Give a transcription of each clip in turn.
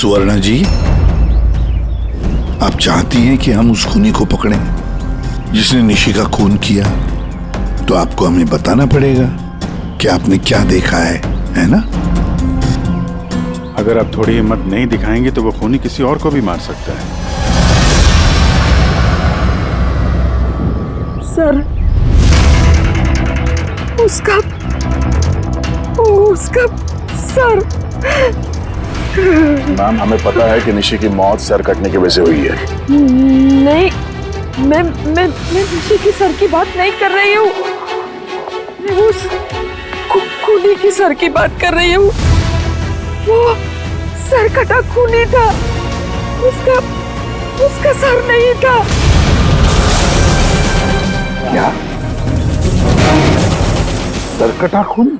सुवर्णा जी, आप चाहती हैं कि हम उस खूनी को पकड़ें जिसने निशी का खून किया, तो आपको हमें बताना पड़ेगा कि आपने क्या देखा है ना? अगर आप थोड़ी हिम्मत नहीं दिखाएंगे तो वो खूनी किसी और को भी मार सकता है। सर, उसका सर। मैम, हमें पता है कि निशी की मौत सर कटने की वजह से हुई है। नहीं, मैं निशी की सर की बात नहीं कर रही हूँ। मैं उस खूनी की सर की बात कर रही हूँ। वो सर कटा खूनी था, उसका सर नहीं था। क्या? सरकटा खूनी?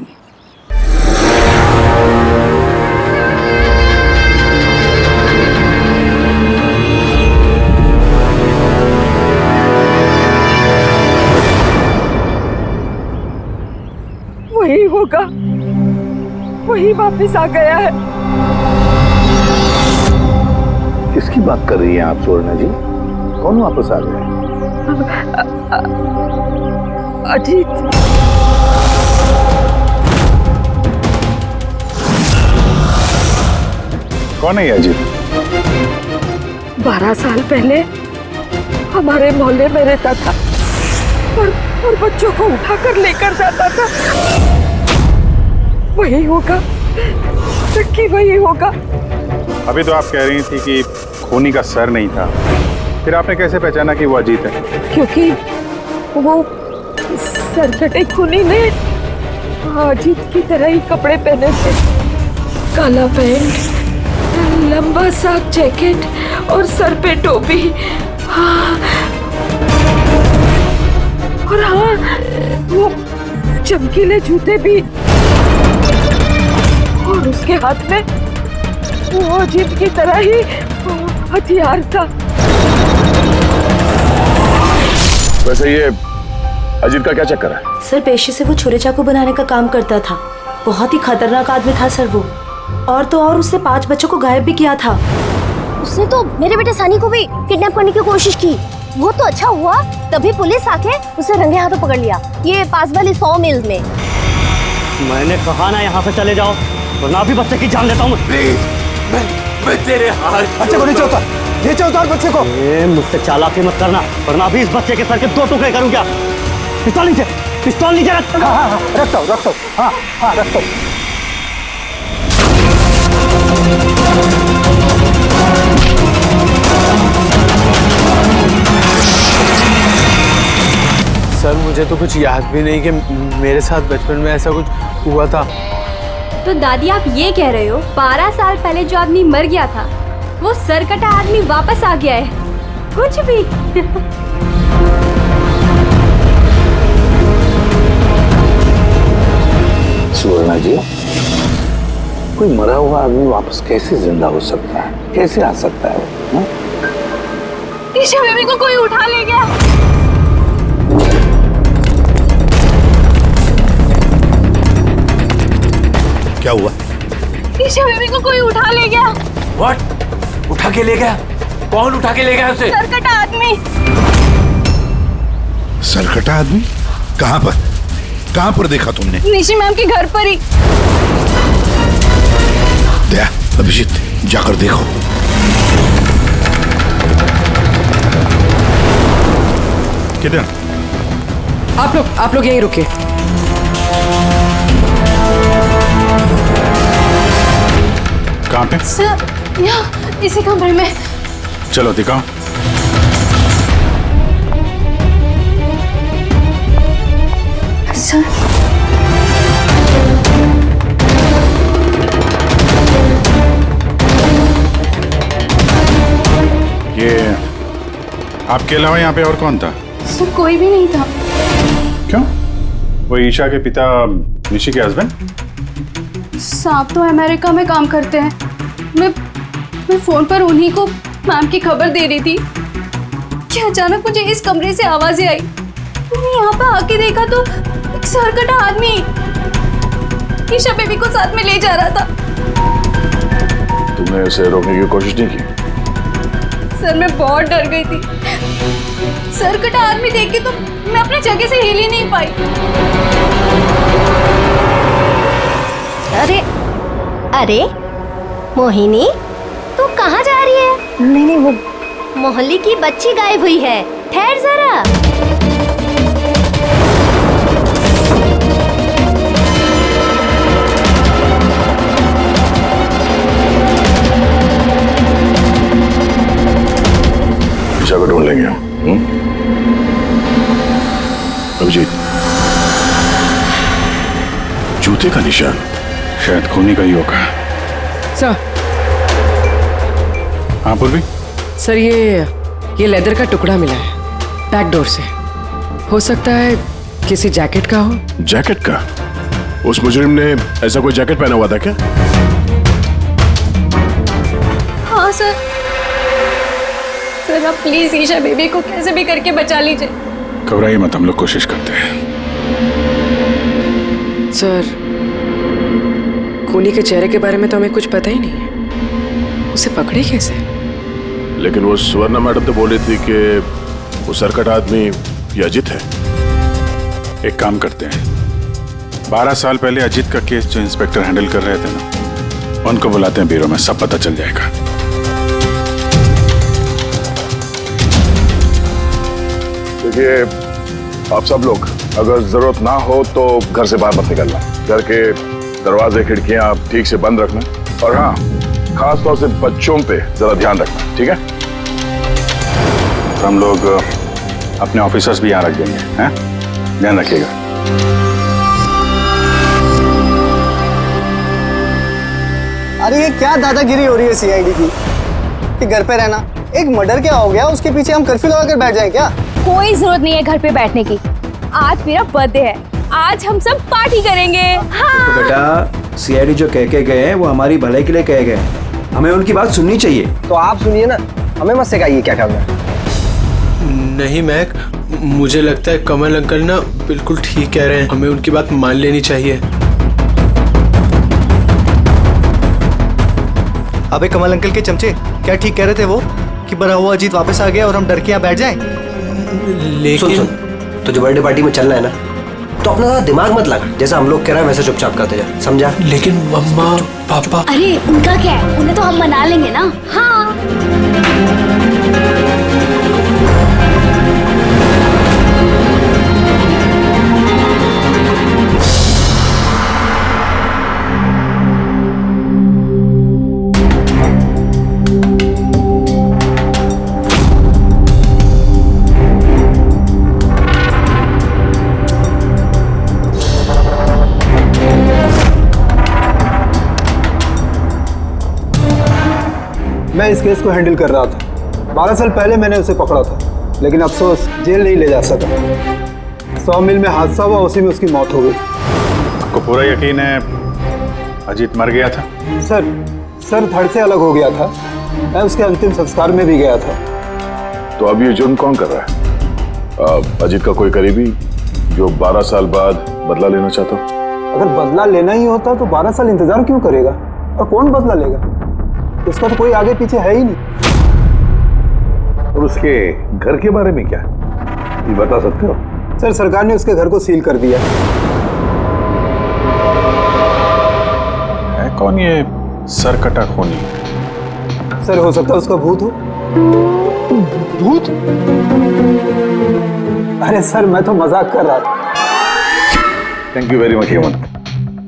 वही होगा, वही वापस आ गया है। किसकी बात कर रही हैं आप सुवर्णा जी? कौन वापस आ गया है? अजीत। कौन है ये अजीत? 12 साल पहले हमारे मोहल्ले में रहता था और बच्चों को उठाकर लेकर जाता था। वही होगा, नक्की वही होगा। अभी तो आप कह रही थी कि खूनी का सर नहीं था, फिर आपने कैसे पहचाना कि वो अजीत है? क्योंकि वो सरकटे खूनी ने अजीत की तरह ही कपड़े पहने थे। काला पैंट, लंबा सा जैकेट और सर पे टोपी। हाँ, और हाँ, वो चमकीले जूते भी। और उसके हाथ में वो अजीत की तरह ही हथियार था। वैसे ये अजीत का क्या चक्कर है? सर, पेशे से वो छुरे चाकू बनाने का काम करता था। बहुत ही खतरनाक आदमी था सर वो। और तो और उसने 5 बच्चों को गायब भी किया था। उसने तो मेरे बेटे सनी को भी किडनैप करने की कोशिश की। वो तो अच्छा हुआ तभी पुलिस आके उसे रंगे हाथों पकड़ लिया, ये पास वाली 100 मील में। मैंने कहा ना यहाँ से चले जाओ, वरना अभी बच्चे की जान लेता हूँ। मैं तेरे हाथ बच्चे को नीचे उतार, नीचे उतार बच्चे को। मुझसे चालाकी मत करना, वरना अभी इस बच्चे के सर के 2 टुकड़े करूँ क्या? पिस्तौल नीचे रख। हाँ, रखता हूँ। हाँ, रखता हूँ। सर, मुझे तो कुछ याद भी नहीं कि मेरे साथ बचपन में ऐसा कुछ हुआ था। तो दादी, आप ये कह रहे हो 12 साल पहले जो आदमी मर गया था वो सरकटा आदमी वापस आ गया है? कुछ भी। सुवर्णा जी, कोई मरा हुआ आदमी वापस कैसे जिंदा हो सकता है? कैसे आ सकता है वो? ईशा बेबी को कोई उठा ले गया। क्या हुआ? ईशा बेबी को कोई उठा ले गया। व्हाट? उठा के ले गया? कौन उठा के ले गया उसे? सरकटा आदमी। सरकटा आदमी? कहाँ पर देखा तुमने? निशी मैम के घर पर ही। दया, अभिजीत, जाकर देखो। किधर? आप लोग यहीं रुकिए। कहाँ पे? सर, यहाँ इसी कमरे में। चलो दिखाओ। सर, ये आपके अलावा यहाँ पे और कौन था? सर कोई भी नहीं था। क्यों? वो ईशा के पिता निशी के हस्बैंड? साहब तो अमेरिका में काम करते हैं। मैं फोन पर उन्हीं को मैम की खबर दे रही थी कि अचानक मुझे इस कमरे से आवाजें आई। मैंने यहाँ पर आके देखा तो एक सरकटा आदमी ईशा बेबी को साथ में ले जा रहा था। तुमने उसे रोकने की कोशिश नहीं की? सर मैं बहुत डर गई थी। सर कटा आदमी देख के तो मैं अपनी जगह से हिल ही नहीं पाई। अरे अरे मोहिनी, तू कहाँ जा रही है? नहीं वो मोहल्ले की बच्ची गायब हुई है। ठहर जरा। निशा को ढूंढ लेंगे हम। अभिजीत, जूते का निशान शायद खूनी का ही होगा। सर। हाँ पूर्वी। सर ये लेदर का टुकड़ा मिला है बैक डोर से। हो सकता है किसी जैकेट का हो। जैकेट का? उस मुजरिम ने ऐसा कोई जैकेट पहना हुआ था क्या? हाँ सर। सर आप प्लीज ईशा बेबी को कैसे भी करके बचा लीजिए। घबराइए मत, हम लोग कोशिश करते हैं। सर खूनी के चेहरे के बारे में तो हमें कुछ पता ही नहीं है। उसे पकड़े कैसे? लेकिन वो सुवर्णा मैडम तो बोल रही थी कि वो सरकट आदमी ये अजित है। एक काम करते हैं, 12 साल पहले अजित का केस जो इंस्पेक्टर हैंडल कर रहे थे ना, उनको बुलाते हैं ब्यूरो में, सब पता चल जाएगा। देखिए आप सब लोग अगर जरूरत ना हो तो घर से बाहर मत निकलना। घर के दरवाजे खिड़कियां आप ठीक से बंद रखना, और हाँ खास तौर से बच्चों पे जरा ध्यान रखना, ठीक है? तो हम लोग अपने ऑफिसर्स भी यहाँ रख देंगे, हैं? ध्यान रखिएगा। अरे ये क्या दादागिरी हो रही है सीआईडी की कि घर पे रहना? एक मर्डर क्या हो गया, उसके पीछे हम कर्फ्यू लगा कर बैठ जाए क्या? कोई जरूरत नहीं है घर पे बैठने की। आज मेरा बर्थडे है, आज हम सब पार्टी करेंगे। हाँ। तो बेटा सीआईडी जो कह के गए हैं वो हमारी भलाई के लिए कहे गए हैं, हमें उनकी बात सुननी चाहिए। तो आप सुनिए ना, हमें मत सिखाइए क्या करना है। नहीं महक, मुझे लगता है कमल अंकल ना बिल्कुल ठीक कह रहे हैं, हमें उनकी बात मान लेनी चाहिए। अबे कमल अंकल के चमचे, क्या ठीक कह रहे थे वो कि बड़ा हुआ अजीत वापस आ गया और हम डर के यहाँ बैठ जाएं? लेकिन सुन, तो जो बर्थडे पार्टी में चलना है ना, तो अपना ज़्यादा दिमाग मत लगा, जैसा हम लोग कह रहे हैं वैसे चुपचाप करते जा, समझा? लेकिन मम्मा पापा। अरे उनका क्या है, उन्हें तो हम मना लेंगे ना। हाँ। मैं इस केस को हैंडल कर रहा था। 12 साल पहले मैंने उसे पकड़ा था, लेकिन अफसोस जेल नहीं ले जा सका। 100 मील में हादसा हुआ, उसी में उसकी मौत हो गई। आपको पूरा यकीन है अजीत मर गया था? सर धड़ से अलग हो गया था। मैं उसके अंतिम संस्कार में भी गया था। तो अब ये जुर्म कौन कर रहा है? अजीत का कोई करीबी जो 12 साल बाद बदला लेना चाहता हो? अगर बदला लेना ही होता तो 12 साल इंतजार क्यों करेगा? और कौन बदला लेगा? उसका तो कोई आगे पीछे है ही नहीं। और उसके घर के बारे में क्या ये बता सकते हो? सर सरकार ने उसके घर को सील कर दिया। है कौन ये सरकटा खूनी? सर हो सकता है उसका भूत हो। भूत? अरे सर मैं तो मजाक कर रहा था। Thank you very much Hemant.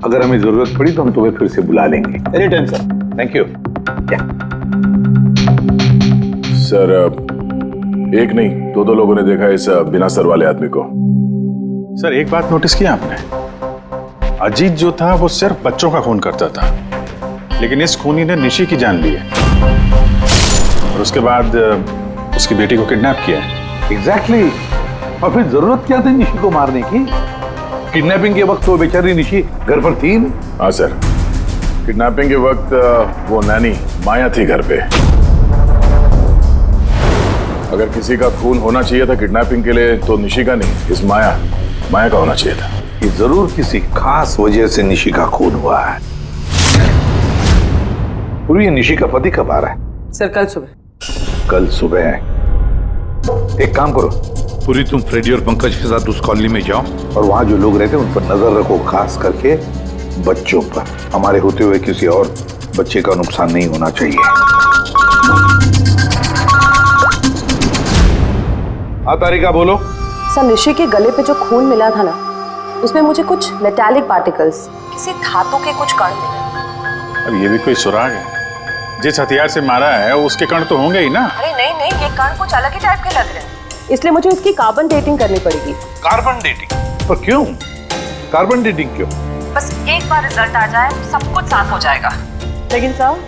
अगर हमें जरूरत पड़ी तो हम तुम्हें फिर से बुला लेंगे। Any time sir. Thank you. Sir एक नहीं दो लोगों ने देखा इस बिना सर वाले आदमी को। सर एक बात नोटिस किया आपने? अजीत जो था वो सिर्फ बच्चों का खून करता था, लेकिन इस खूनी ने निशी की जान ली है और उसके बाद उसकी बेटी को किडनैप किया है। एग्जैक्टली। और फिर जरूरत क्या थी निशी को मारने की? किडनैपिंग के वक्त वो बेचारी निशी घर पर थी। हाँ सर, किडनैपिंग के वक्त वो नैनी माया थी घर पे। अगर किसी का खून होना चाहिए था किडनैपिंग के लिए तो निशी का नहीं, इस माया का होना चाहिए था। ये जरूर किसी खास वजह से निशी का खून हुआ है। पूरी, ये निशी का पति कब आ रहा है? सर कल सुबह। कल सुबह है। एक काम करो पूरी, तुम फ्रेडी और पंकज के साथ उस कॉलोनी में जाओ और वहां जो लोग रहते हैं उन पर नजर रखो, खास करके बच्चों पर। हमारे होते हुए किसी और बच्चे का नुकसान नहीं होना चाहिए। हाँ तारिका बोलो। सर निशी के गले पे जो खून मिला था ना, उसमें मुझे कुछ मेटालिक पार्टिकल्स, किसी धातु के कुछ कण मिले। अब ये भी कोई सुराग है? जिस हथियार से मारा है उसके कण तो होंगे ही ना। अरे नहीं नहीं, ये कण कुछ अलग ही टाइप के लग रहे हैं, इसलिए मुझे इसकी कार्बन डेटिंग करनी पड़ेगी। Carbon dating? पर क्यों कार्बन डेटिंग क्यों? बस एक बार रिजल्ट आ जाए सब कुछ साफ हो जाएगा। लेकिन सर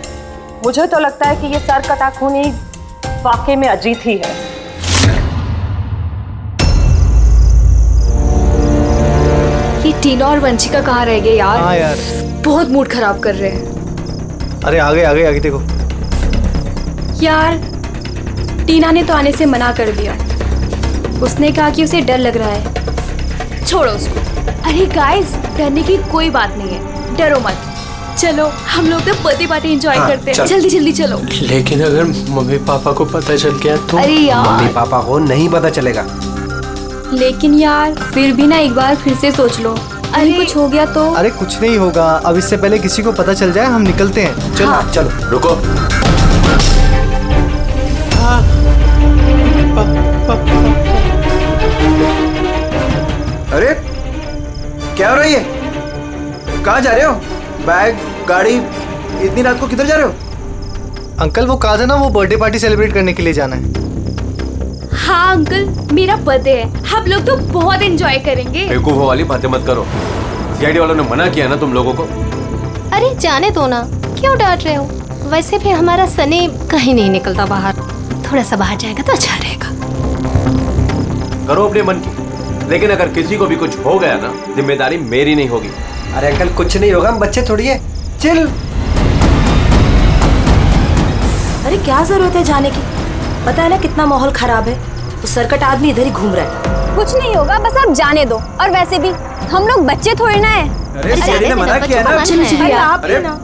मुझे तो लगता है कि ये सर कटा खून ही वाकई में अजीत ही है। ये टीना और वंशिका कहाँ रह गए यार? हाँ यार, बहुत मूड खराब कर रहे हैं। अरे आगे आगे आगे देखो यार टीना ने तो आने से मना कर दिया, उसने कहा कि उसे डर लग रहा है। छोड़ो उसको। अरे गाइस, डरने की कोई बात नहीं है, डरो मत। चलो हम लोग तो बर्थडे पार्टी एंजॉय करते हैं, जल्दी जल्दी चलो। लेकिन अगर मम्मी पापा को पता चल गया तो? अरे यार मम्मी पापा को नहीं पता चलेगा। लेकिन यार फिर भी ना एक बार फिर से सोच लो, अरे कुछ हो गया तो? अरे कुछ नहीं होगा, अब इससे पहले किसी को पता चल जाए हम निकलते हैं। चलो हाँ। चलो रुको। अरे क्या हो रहा है ये? कहाँ जा रहे हो? बैग, गाड़ी, इतनी रात को किधर जा रहे हो? अंकल वो कहा था ना, वो बर्थडे पार्टी सेलिब्रेट करने के लिए जाना है। हाँ अंकल, मेरा बर्थडे है, हम लोग तो बहुत एंजॉय करेंगे। बेवकूफों वाली बातें मत करो, सीआईडी वालों ने मना किया ना तुम लोगों को। अरे जाने दो ना, क्यों डांट रहे हो? वैसे भी हमारा सनी कहीं नहीं निकलता बाहर, थोड़ा सा बाहर जाएगा तो अच्छा रहेगा। करो अपने मन की, लेकिन अगर किसी को भी कुछ हो गया ना, जिम्मेदारी मेरी नहीं होगी। अरे अंकल कुछ नहीं होगा, हम बच्चे थोड़ी है, चिल। अरे क्या जरूरत है जाने की, पता है ना कितना माहौल खराब है, वो सरकट आदमी इधर ही घूम रहा है। कुछ नहीं होगा, बस आप जाने दो। और वैसे भी हम लोग बच्चे थोड़ी ना है। अरे सीआईडी ने मना किया ना। अरे आप अरे ना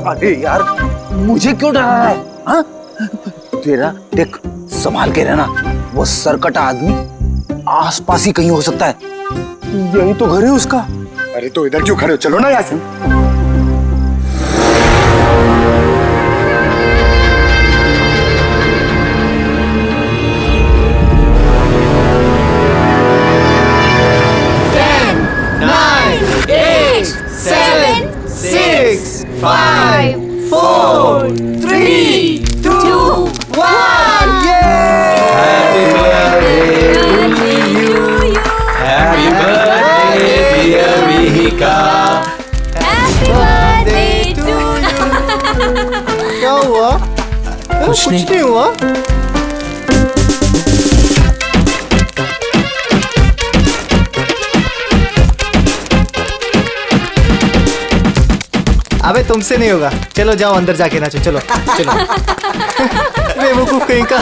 अरे यार मुझे क्यों डरा रहा है? हाँ? तेरा देख, संभाल के रहना, वो सरकटा आदमी आसपास ही कहीं हो सकता है। यही तो घर है उसका। अरे तो इधर क्यों खड़े हो, चलो ना यहाँ से। क्या हुआ? कुछ नहीं हुआ। अबे तुमसे नहीं होगा, चलो जाओ अंदर जाके नाचो, चलो चलो। बेवकूफ कहीं का।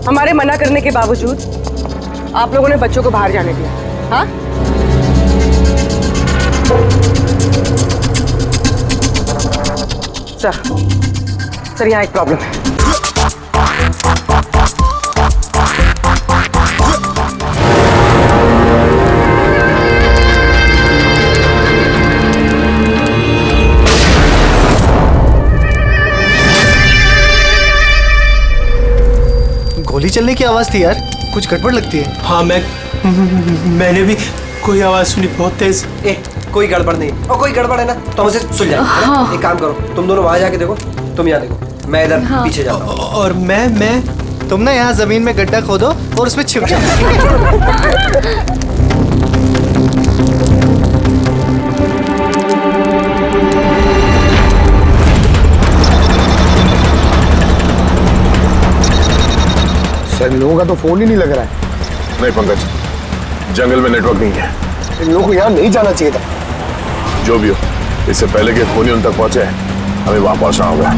हमारे मना करने के बावजूद आप लोगों ने बच्चों को बाहर जाने दिया, हाँ? सर यहाँ एक प्रॉब्लम है। गोली चलने की आवाज थी यार, कुछ गड़बड़ लगती है। हाँ मैंने भी कोई आवाज सुनी बहुत तेज। कोई गड़बड़ नहीं, और कोई गड़बड़ है ना तो हमसे सुलझाए। हाँ। एक काम करो, तुम दोनों वहां जाके देखो, तुम यहाँ देखो, मैं इधर पीछे जाता हूँ। और मैं तुम ना यहाँ जमीन में गड्ढा खोदो और उसमें छिप जाओ। सर इन लोगों का तो फोन ही नहीं लग रहा है। नहीं पंकज, जंगल में नेटवर्क नहीं है। इन लोगों को यहाँ नहीं जाना चाहिए था। जो भी हो, इससे पहले कि खूनी उन तक पहुंचे हमें वहां पहुंचना होगा।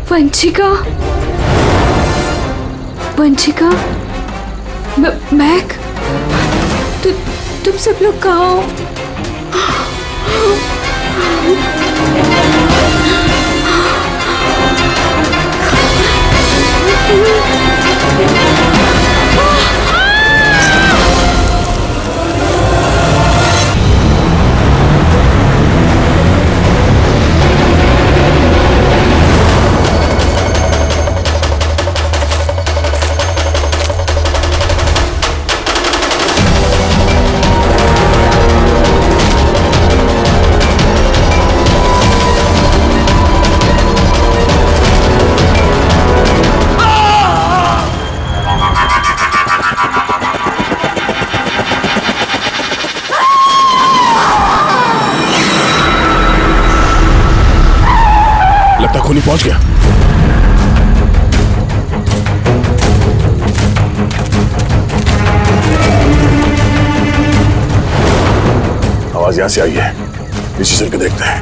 वंशिका, वंशिका, मैक, तुम सब लोग कहाँ हो? खूनी पहुंच गया। आवाज यहां से आई है, इसी चल के देखते हैं।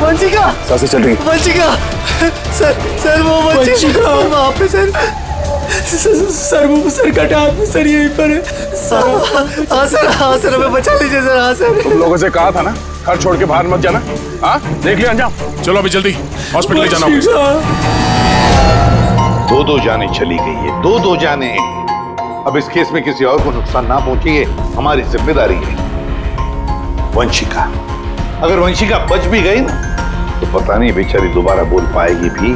वंशिका, सांसें चल रही। वंशिका, सर वो वंशिका वहाँ पे सर वो कटा हाथ सर यहीं पर है। हाँ सर हमें बचा लीजिए सर। हाँ सर, तुम लोगों से कहा था ना घर छोड़ के बाहर मत जाना। हाँ देख लिया अंजाम। चलो अभी जल्दी हॉस्पिटल ले जाना होगा। दो जाने चली गई है, दो जाने। अब इस केस में किसी और को नुकसान ना पहुंचे ये हमारी जिम्मेदारी है। वंशिका, अगर वंशिका बच भी गई ना तो पता नहीं बेचारी दोबारा बोल पाएगी भी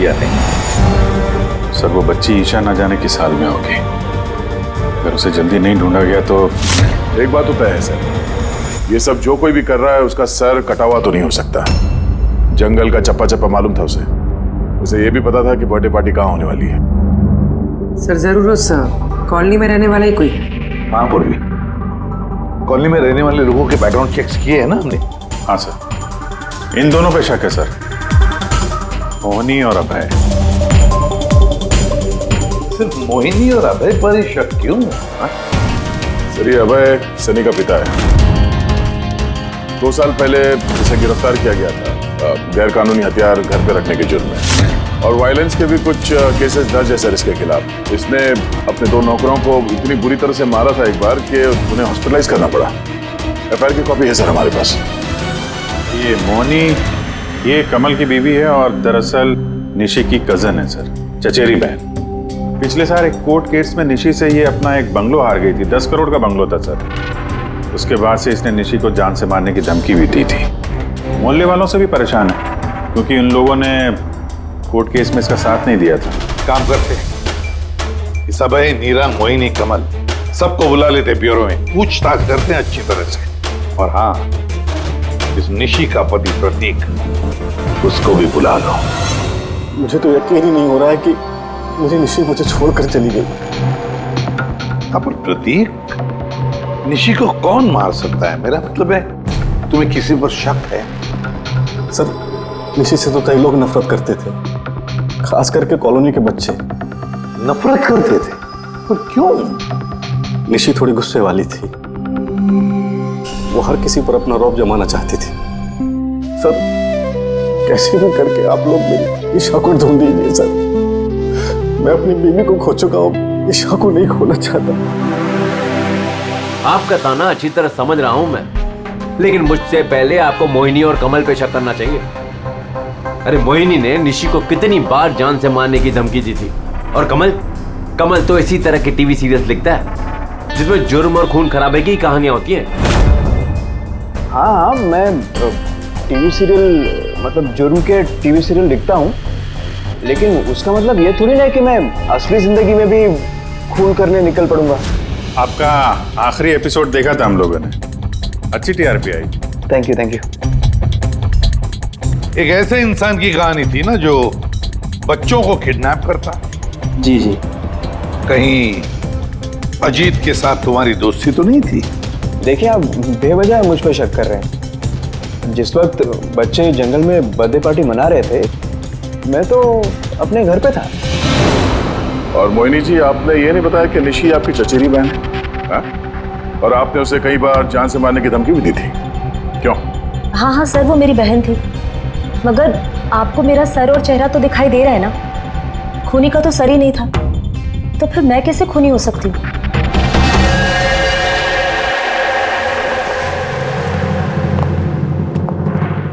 या नहीं। सर वो बच्ची ईशा ना जाने किस हाल में होगी। अगर उसे जल्दी नहीं ढूंढा गया तो एक बात तो तय है सर, ये सब जो कोई भी कर रहा है उसका सर कटा हुआ तो नहीं हो सकता। जंगल का चप्पा चप्पा मालूम था उसे ये भी पता था कि बर्थडे पार्टी कहाँ होने वाली है। सर जरूर उस कॉलोनी में रहने वाला ही कोई। हाँ पूर्वी, कॉलोनी में रहने वाले लोगों के बैकग्राउंड चेक्स किए हैं ना हमने। हाँ सर, इन दोनों पे शक है सर, मोहिनी और अभय। सिर्फ मोहिनी और अभय पर ही शक क्यों? सर ये अभय सनी का पिता है। 2 साल पहले इसे गिरफ्तार किया गया था गैर कानूनी हथियार घर पे रखने के जुर्म में, और वायलेंस के भी कुछ केसेस दर्ज है सर इसके खिलाफ। इसने अपने 2 नौकरों को इतनी बुरी तरह से मारा था एक बार कि उन्हें हॉस्पिटलाइज करना पड़ा। एफआईआर की कॉपी है सर हमारे पास। ये मोहिनी ये कमल की बीवी है और दरअसल निशी की कजन है सर, चचेरी बहन। पिछले साल एक कोर्ट केस में निशी से ये अपना एक बंगलो हार गई थी। 10 करोड़ का बंगलो था सर। उसके बाद से इसने निशी को जान से मारने की धमकी भी दी थी। मोहल्ले वालों से भी परेशान है क्योंकि उन लोगों ने कोर्ट केस में इसका साथ नहीं दिया था। काम करते इस अभय, नीरा, मोहिनी, कमल सबको बुला लेते ब्यूरो में, पूछताछ करते हैं अच्छी तरह से। और हाँ, इस निशी का पति प्रतीक, उसको भी बुला लो। मुझे तो यकीन ही नहीं हो रहा है कि मुझे निशी मुझे छोड़कर चली गई। हाँ, पर प्रतीक, निशी को कौन मार सकता है? मेरा मतलब है, तुम्हें किसी पर शक है? सर, निशी से तो कई लोग नफरत करते थे, खास करके कॉलोनी के बच्चे। नफरत करते थे? पर क्यों? निशी थोड़ी गुस्से वाली थी, वो हर किसी पर अपना रौब जमाना चाहती थी। सर, कैसे भी करके आप लोग मेरी ईशा को ढूंढ दीजिए सर। मैं अपनी बीवी को खो चुका हूँ, ईशा को नहीं खोना चाहता। आपका ताना अच्छी तरह समझ रहा हूं मैं, लेकिन मुझसे पहले आपको मोहिनी और कमल पे शक करना चाहिए। अरे मोहिनी ने निशी को कितनी बार जान से मारने की धमकी दी थी, और कमल तो इसी तरह के टीवी सीरियल्स लिखता है जिसमें जुर्म और खून खराबे की कहानियां होती हैं। हाँ, मैं टीवी सीरियल मतलब जुर्म के टीवी सीरियल लिखता हूँ, लेकिन उसका मतलब ये थोड़ी ना है कि मैं असली जिंदगी में भी खून करने निकल पड़ूंगा। आपका आखिरी एपिसोड देखा था हम लोगों ने, अच्छी टीआरपी आई। Thank you. एक ऐसे इंसान की कहानी थी ना जो बच्चों को किडनैप करता। जी। कहीं अजीत के साथ तुम्हारी दोस्ती तो नहीं थी? देखिए, आप बेवजह मुझ पर शक कर रहे हैं। जिस वक्त बच्चे जंगल में बर्थडे पार्टी मना रहे थे, मैं तो अपने घर पे था। और मोहिनी जी, आपने ये नहीं बताया कि निशी आपकी चचेरी बहन है, हा? और आपने उसे कई बार जान से मारने की धमकी भी दी थी, क्यों? हाँ सर, वो मेरी बहन थी, मगर आपको मेरा सर और चेहरा तो दिखाई दे रहा है ना। खूनी का तो सर ही नहीं था, तो फिर मैं कैसे खूनी हो सकती हूँ?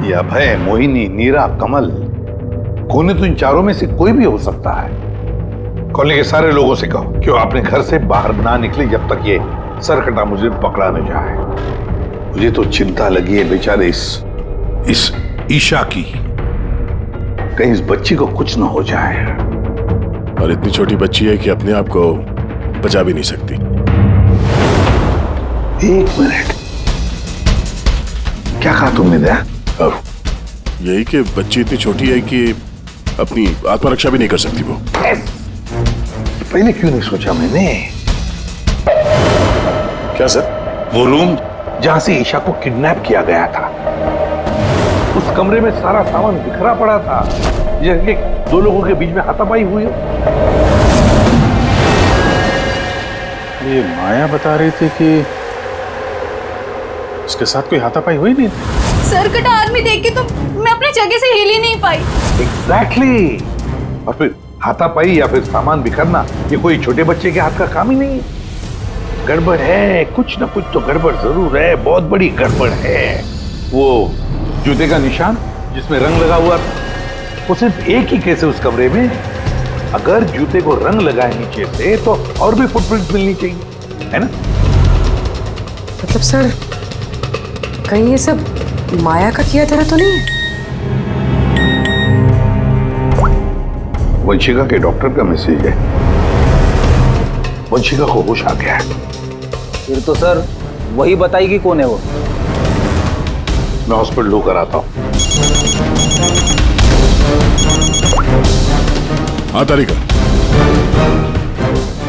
ये अभय, मोहिनी, नीरा, कमल, खूनी तो इन चारों में से कोई भी हो सकता है। कॉलोनी के सारे लोगों से कहो कि वो अपने घर से बाहर ना निकले जब तक ये सरकटा मुझे पकड़ा न जाए। मुझे तो चिंता लगी है बेचारे इस ईशा की, कहीं इस बच्ची को कुछ ना हो जाए। और इतनी छोटी बच्ची है कि अपने आप को बचा भी नहीं सकती। एक मिनट, क्या कहा तुमने? दया, यही कि बच्ची इतनी छोटी है कि अपनी आत्मरक्षा भी नहीं कर सकती। वो पहले क्यों नहीं सोचा मैंने? क्या सर? वो रूम जहां से ईशा को किडनैप किया गया था, उस कमरे में सारा सामान बिखरा पड़ा था, जैसे दो लोगों के बीच में हाथापाई हुई हो। ये माया बता रही थी कि उसके साथ कोई हाथापाई हुई नहीं। सर कटा आदमी देख के तो मैं अपनी जगह से हिल ही नहीं पाई। एग्जैक्टली। और फिर हाथापाई या फिर सामान बिखरना, ये कोई छोटे बच्चे के हाथ का काम ही नहीं है। गड़बड़ है, कुछ ना कुछ तो गड़बड़ जरूर है, बहुत बड़ी गड़बड़ है। वो जूते का निशान जिसमें रंग लगा हुआ था, वो सिर्फ एक ही केस है उस कमरे में। अगर जूते को रंग लगाए नीचे से तो और भी फुटप्रिंट मिलनी चाहिए, है ना? मतलब सर, कहीं ये सब माया का किया तरह तो नहीं है? वंशिका के डॉक्टर का मैसेज है, वंशिका को होश आ गया है। फिर तो सर वही बताएगी कौन है वो। मैं हॉस्पिटल होकर आता हूं। हाँ तारिका,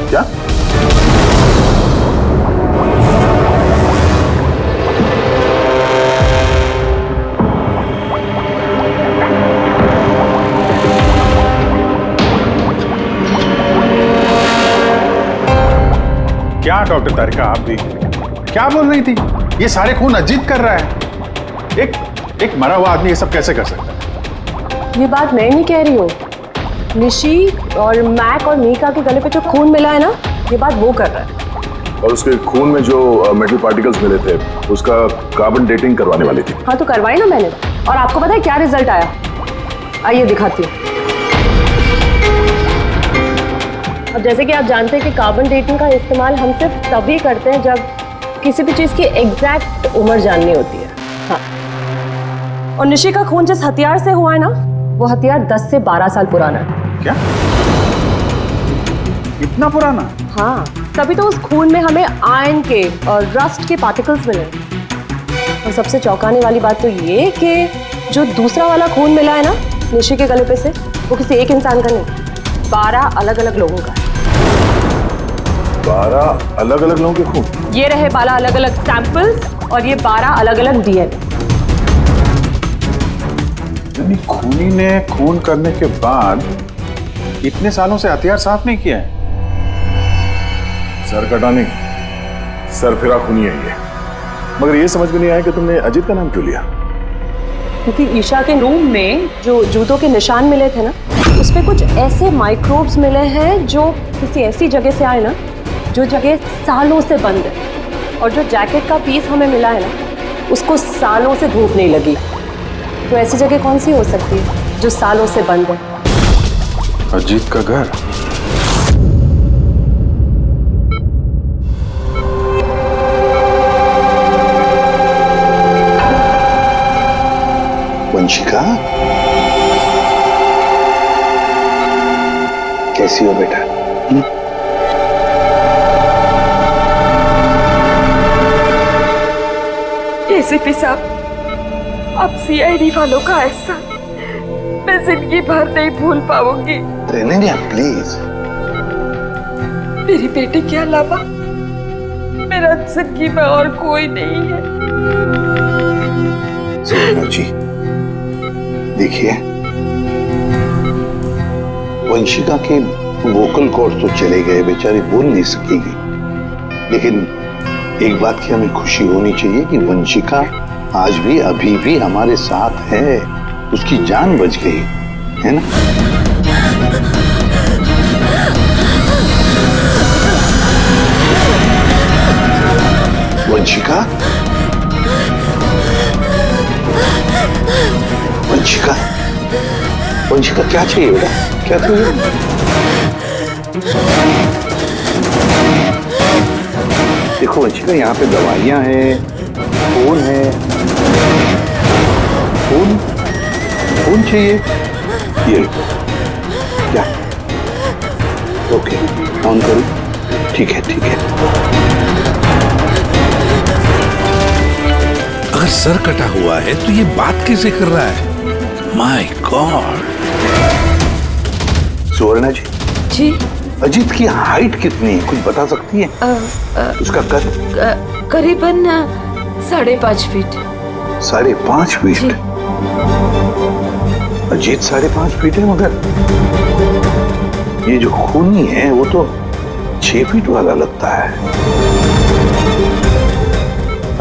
क्या? क्या डॉक्टर तारिका, आप भी क्या बोल रही थी? ये सारे खून अजीत कर रहा है। एक मरा हुआ आदमी ये सब कैसे कर सकता है? ये बात मैं नहीं कह रही हूँ, निशी और मैक और मीका के गले पे जो खून मिला है ना, ये बात वो कर रहा है। और उसके खून में जो मेटल पार्टिकल्स मिले थे, उसका कार्बन डेटिंग करवाने वाली थी। हाँ तो करवाई ना मैंने, और आपको पता है क्या रिजल्ट आया? आइए दिखाती हूँ। अब जैसे कि आप जानते हैं कि कार्बन डेटिंग का इस्तेमाल हम सिर्फ तभी करते हैं जब किसी भी चीज की एग्जैक्ट उम्र जाननी होती है। हाँ, और निशी का खून जिस हथियार से हुआ है ना, वो हथियार 10 से 12 साल पुराना है। क्या? इतना पुराना? हाँ, तभी तो उस खून में हमें आयरन के और रस्ट के पार्टिकल्स मिले। और सबसे चौंकाने वाली बात तो ये कि जो दूसरा वाला खून मिला है ना निशी के गले पे से, वो किसी एक इंसान का नहीं, 12 अलग अलग लोगों का है। 12 अलग अलग लोगों के खून? ये रहे 12 अलग अलग सैंपल्स और ये 12 अलग अलग डीएनए। यानी खूनी ने खून करने के बाद इतने सालों से हथियार साफ नहीं किया है। सर कटाने, सर फिरा खूनी है ये। मगर ये समझ में नहीं आया कि तुमने अजीत का नाम क्यों लिया? क्योंकि ईशा के रूम में जो जूतों के निशान मिले थे ना, उसपे कुछ ऐसे माइक्रोब्स मिले हैं जो किसी ऐसी जगह से आए ना, जो जगह सालों से बंद है। और जो जैकेट का पीस हमें मिला है ना, उसको सालों से धूप नहीं लगी। तो ऐसी जगह कौन सी हो सकती है जो सालों से बंद है? अजीत का घर। वंशिका, कैसी हो बेटा? एसीपी साहब, अब सीआईडी वालों का एहसान मैं जिंदगी भर नहीं भूल पाऊंगी। रहने प्लीज। मेरी बेटी के अलावा मेरा जिंदगी में और कोई नहीं है। सुरेंद्र जी, देखिए, वंशिका के वोकल कॉर्ड तो चले गए, बेचारी बोल नहीं सकेगी, लेकिन एक बात की हमें खुशी होनी चाहिए कि वंशिका आज भी अभी भी हमारे साथ है, उसकी जान बच गई है ना? वंशिका, वंशिका, वंशिका, क्या चाहिए बेटा? क्या चाहिए? देखो वंशिका, यहाँ पे दवाइयाँ हैं, फोन है। फोन चाहिए? ये क्या? ओके, ऑन करूँ? ठीक है, ठीक है। अगर सर कटा हुआ है तो ये बात कैसे कर रहा है? My god. सुवर्णा जी। जी। अजीत की हाइट कितनी है, कुछ बता सकती है? उसका कद? करीबन 5.5 फीट। 5.5 फीट? अजीत 5.5 फीट है, मगर ये जो खूनी है वो तो 6 फीट वाला लगता है।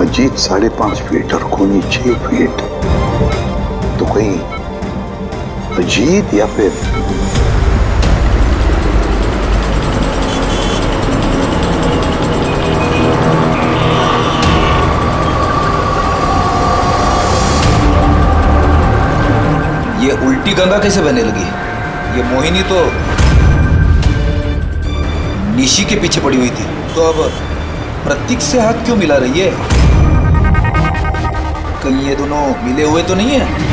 अजीत 5.5 फीट और खूनी 6 फीट, तो कहीं अजीत या फिर ये उल्टी गंगा कैसे बहने लगी? ये मोहिनी तो निशी के पीछे पड़ी हुई थी, तो अब प्रतीक से हाथ क्यों मिला रही है? कहीं ये दोनों मिले हुए तो नहीं है?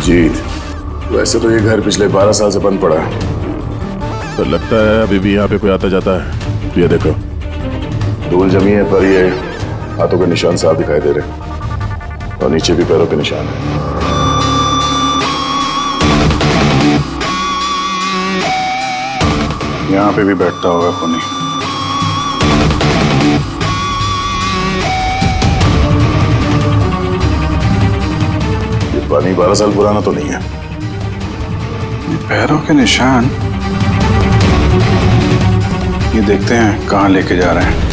जीत, वैसे तो ये घर पिछले 12 साल से बंद पड़ा है, तो लगता है अभी भी यहाँ पे कोई आता जाता है। तो ये देखो, धूल जमी है, पर ये हाथों के निशान साफ दिखाई दे रहे, और नीचे भी पैरों के निशान है। यहाँ पे भी बैठता होगा खूनी। पानी 12 साल पुराना तो नहीं है। पैरों के निशान, ये देखते हैं कहाँ लेके जा रहे हैं।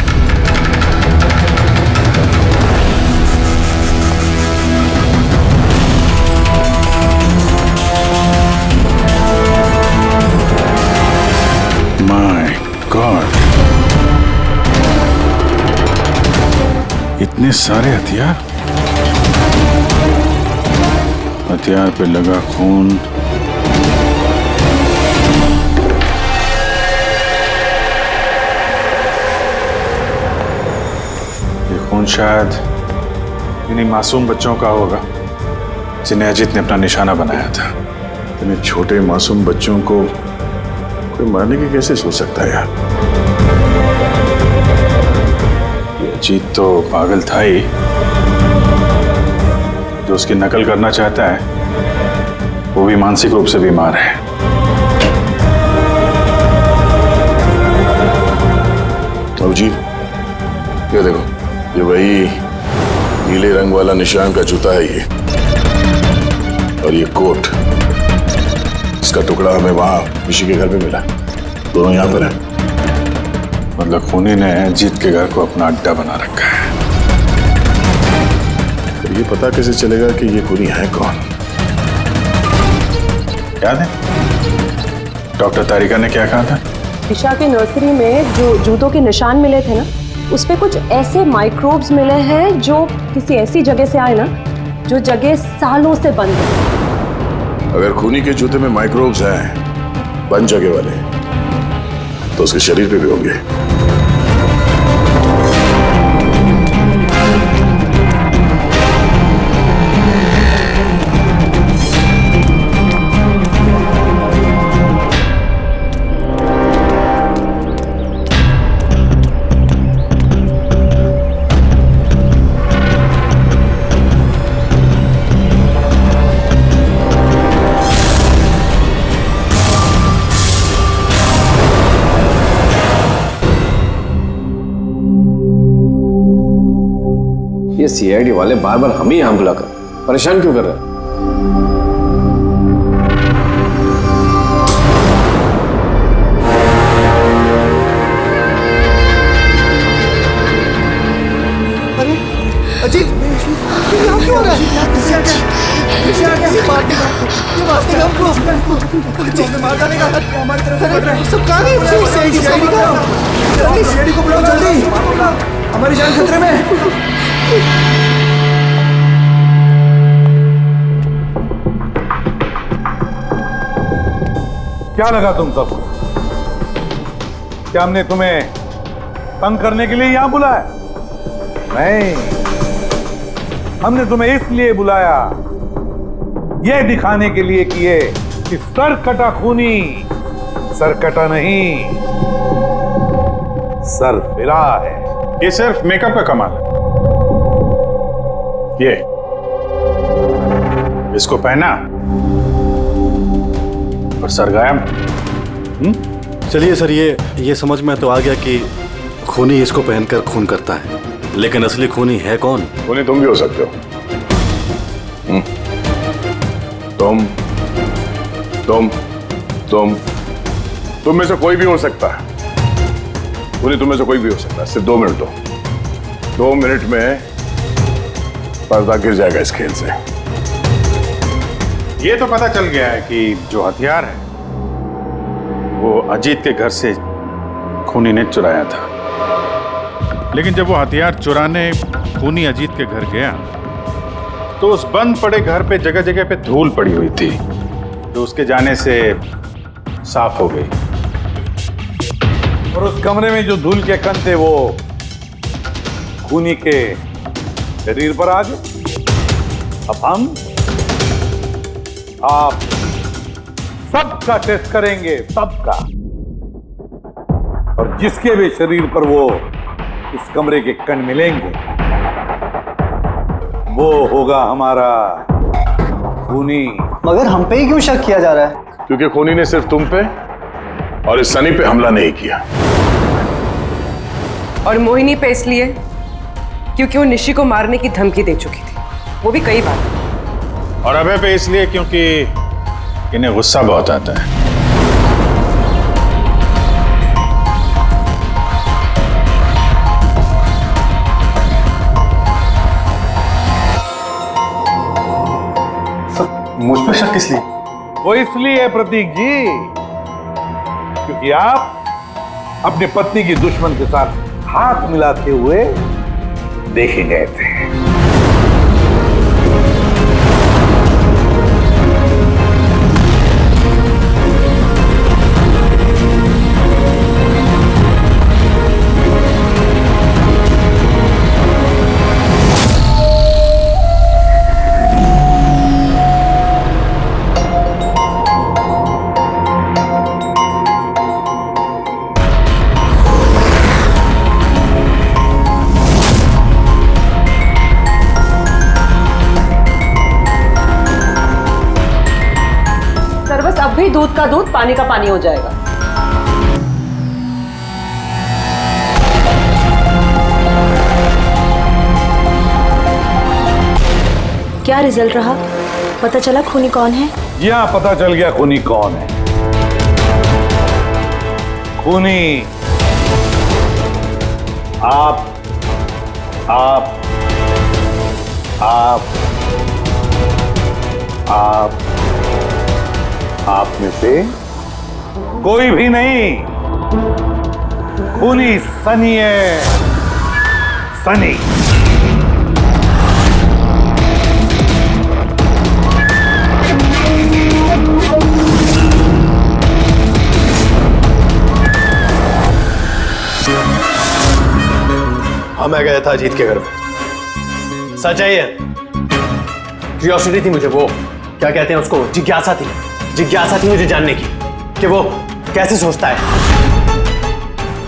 गॉड, इतने सारे हथियार, हथियार पे लगा खून। ये खून शायद इन्हीं मासूम बच्चों का होगा जिन्हें अजीत ने अपना निशाना बनाया था। इतने छोटे मासूम बच्चों को कोई मारने की कैसे सोच सकता है यार? ये अजीत तो पागल था ही, जो उसकी नकल करना चाहता है वो भी मानसिक रूप से बीमार है। जी, ये देखो, ये वही नीले रंग वाला निशान का जूता है ये, और ये कोट, इसका टुकड़ा हमें वहां ऋषि के घर पे मिला। दोनों यहाँ पर हैं। मतलब खूनी ने अजीत के घर को अपना अड्डा बना रखा है। तो ये पता कैसे चलेगा कि ये खूनी है कौन? याद है डॉक्टर तारिका ने क्या कहा था? ईशा की नर्सरी में जो जूतों के निशान मिले थे ना, उस पे कुछ ऐसे माइक्रोब्स मिले हैं जो किसी ऐसी जगह से आए ना, जो जगह सालों से बंद है। अगर खूनी के जूते में माइक्रोब्स हैं, बंद जगह वाले, तो उसके शरीर पे भी होंगे। ये सीआईडी वाले बार बार हमें यहां बुलाकर परेशान क्यों कर रहे हैं? अरे अजीत, ये यहाँ क्यों हो रहा है? सब कहाँ गए? सीआईडी को बुलाओ जल्दी, हमारी जान खतरे में है। क्या लगा तुम सबको? क्या हमने तुम्हें तंग करने के लिए यहां बुलाया? नहीं, हमने तुम्हें इसलिए बुलाया, यह दिखाने के लिए कि ये सरकटा खूनी सरकटा नहीं, सरफिरा है। ये सिर्फ मेकअप का कमाल है। ये इसको पहना और सर गायब। चलिए सर, ये समझ में तो आ गया कि खूनी इसको पहनकर खून करता है, लेकिन असली खूनी है कौन? खूनी तुम भी हो सकते हो। तुम में से कोई भी हो सकता है। खूनी तुम में से कोई भी हो सकता है। सिर्फ 2 मिनट दो। 2 मिनट में पर्दा गिर जाएगा इस खेल से। ये तो पता चल गया है कि जो हथियार है वो अजीत के घर से खूनी ने चुराया था। लेकिन जब वो हथियार चुराने खूनी अजीत के घर गया तो उस बंद पड़े घर पे जगह जगह पे धूल पड़ी हुई थी, जो उसके जाने से साफ हो गई। और उस कमरे में जो धूल के कण थे वो खूनी के शरीर पर आ गए। अब हम आप सबका टेस्ट करेंगे, सबका, और जिसके भी शरीर पर वो इस कमरे के कण मिलेंगे वो होगा हमारा खूनी। मगर हम पे ही क्यों शक किया जा रहा है? क्योंकि खूनी ने सिर्फ तुम पे और इस सनी पे हमला नहीं किया। और मोहिनी पे इसलिए क्योंकि वो निशी को मारने की धमकी दे चुकी थी, वो भी कई बार। और अभय पे इसलिए क्योंकि इन्हें गुस्सा बहुत आता है। मुझ पर शक किस लिए? वो इसलिए प्रतीक जी क्योंकि आप अपनी पत्नी की दुश्मन के साथ हाथ मिलाते हुए देखे गए थे। बस अब भी दूध का दूध पानी का पानी हो जाएगा। क्या रिजल्ट रहा? पता चला खूनी कौन है? जी हाँ, पता चल गया खूनी कौन है। खूनी आप आप आप आप आप में से कोई भी नहीं। खूनी सनी है, सनी। हाँ, मैं गया था अजीत के घर में। सच है ये। क्यूरियोसिटी थी मुझे, वो क्या कहते हैं उसको, जिज्ञासा थी। जिज्ञासा थी मुझे जानने की कि वो कैसे सोचता है,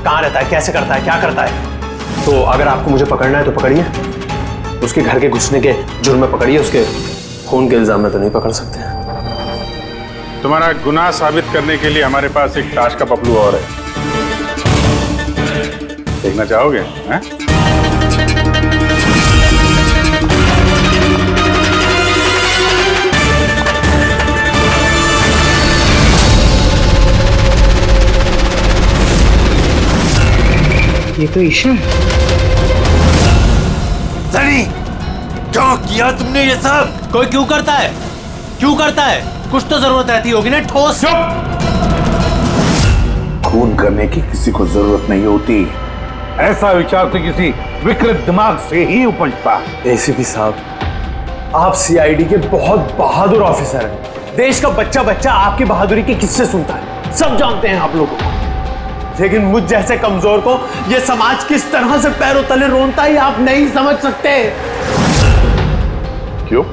कहाँ रहता है, कैसे करता है, क्या करता है। तो अगर आपको मुझे पकड़ना है तो पकड़िए, उसके घर के घुसने के जुर्म में पकड़िए, उसके खून के इल्जाम में तो नहीं पकड़ सकते। तुम्हारा गुनाह साबित करने के लिए हमारे पास एक ताश का पपलू और है, देखना चाहोगे? हैं? ये तो ईशा है। सनी, क्यों किया तुमने ये सब? कोई क्यों करता है? क्यों करता है? कुछ तो जरूरत रहती होगी ना, ठोस। खून करने की किसी को जरूरत नहीं होती। ऐसा विचार तो किसी विकृत दिमाग से ही उपजता है। एसीपी साहब, आप सीआईडी के बहुत बहादुर ऑफिसर हैं। देश का बच्चा बच्चा आपकी बहादुरी के किस्से सुनता है, सब जानते हैं आप लोगों को। लेकिन मुझ जैसे कमजोर को ये समाज किस तरह से पैरों तले रोनता है आप नहीं समझ सकते। क्यों?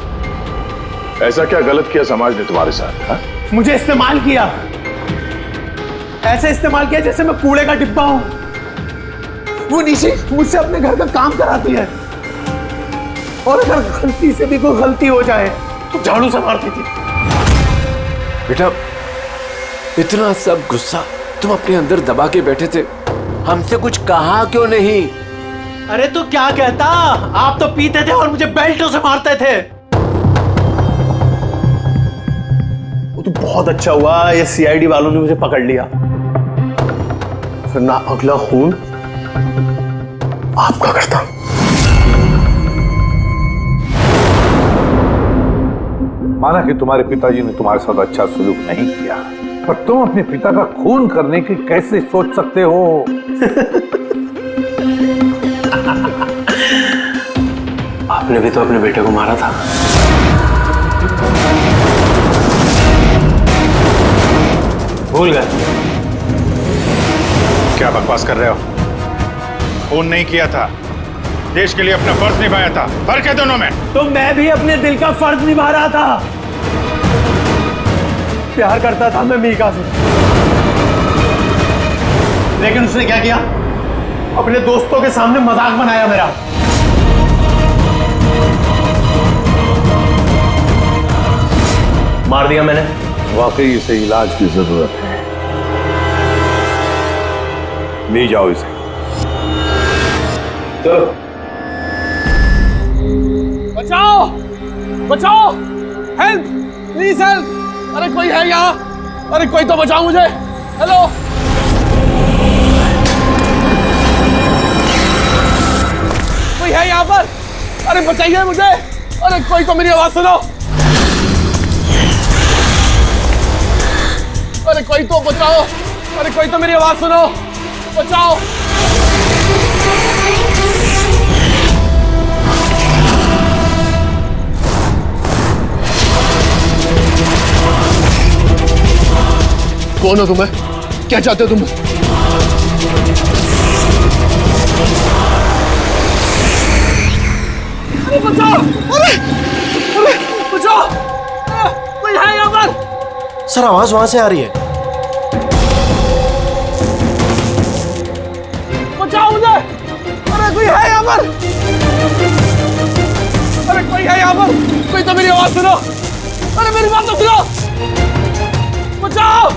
ऐसा क्या गलत किया समाज ने तुम्हारे साथ? हा? मुझे इस्तेमाल किया, ऐसे इस्तेमाल किया जैसे मैं कूड़े का डिब्बा हूं। वो निशी मुझसे अपने घर का काम कराती है, और अगर गलती से भी कोई गलती हो जाए तो झाड़ू से मारती थी। बेटा, इतना सब गुस्सा तुम अपने अंदर दबा के बैठे थे, हमसे कुछ कहा क्यों नहीं? अरे तो क्या कहता, आप तो पीते थे और मुझे बेल्टों से मारते थे। वो तो बहुत अच्छा हुआ ये सीआईडी वालों ने मुझे पकड़ लिया, फिर ना अगला खून आपका करता। माना कि तुम्हारे पिताजी ने तुम्हारे साथ अच्छा सलूक नहीं किया, पर तुम अपने पिता का खून करने की कैसे सोच सकते हो? आपने भी तो अपने बेटे को मारा था। भूल गए? क्या बकवास कर रहे हो? खून नहीं किया था, देश के लिए अपना फर्ज निभाया था। फर्क है दोनों में। तो मैं भी अपने दिल का फर्ज निभा रहा था। प्यार करता था मैं मीका से, लेकिन उसने क्या किया? अपने दोस्तों के सामने मजाक बनाया मेरा। मार दिया मैंने। वाकई इसे इलाज की जरूरत है, ले जाओ इसे। चलो। बचाओ, बचाओ, हेल्प, प्लीज हेल्प। अरे कोई है यहाँ? अरे कोई तो बचाओ मुझे। हेलो, कोई है यहाँ पर? अरे बचाइए मुझे। अरे कोई तो मेरी आवाज सुनो। अरे कोई तो बचाओ। अरे कोई तो मेरी आवाज सुनो। बचाओ। कौन हो तुम्हें? क्या चाहते हो तुम? अरे बचाओ! अरे बचाओ! कोई है यहाँ पर? सर आवाज वहां से आ रही है। बचाओ मुझे! अरे कोई है यहाँ पर? अरे कोई है यहाँ पर? कोई तो मेरी आवाज सुनो! अरे मेरी बात तो सुनो! बचाओ!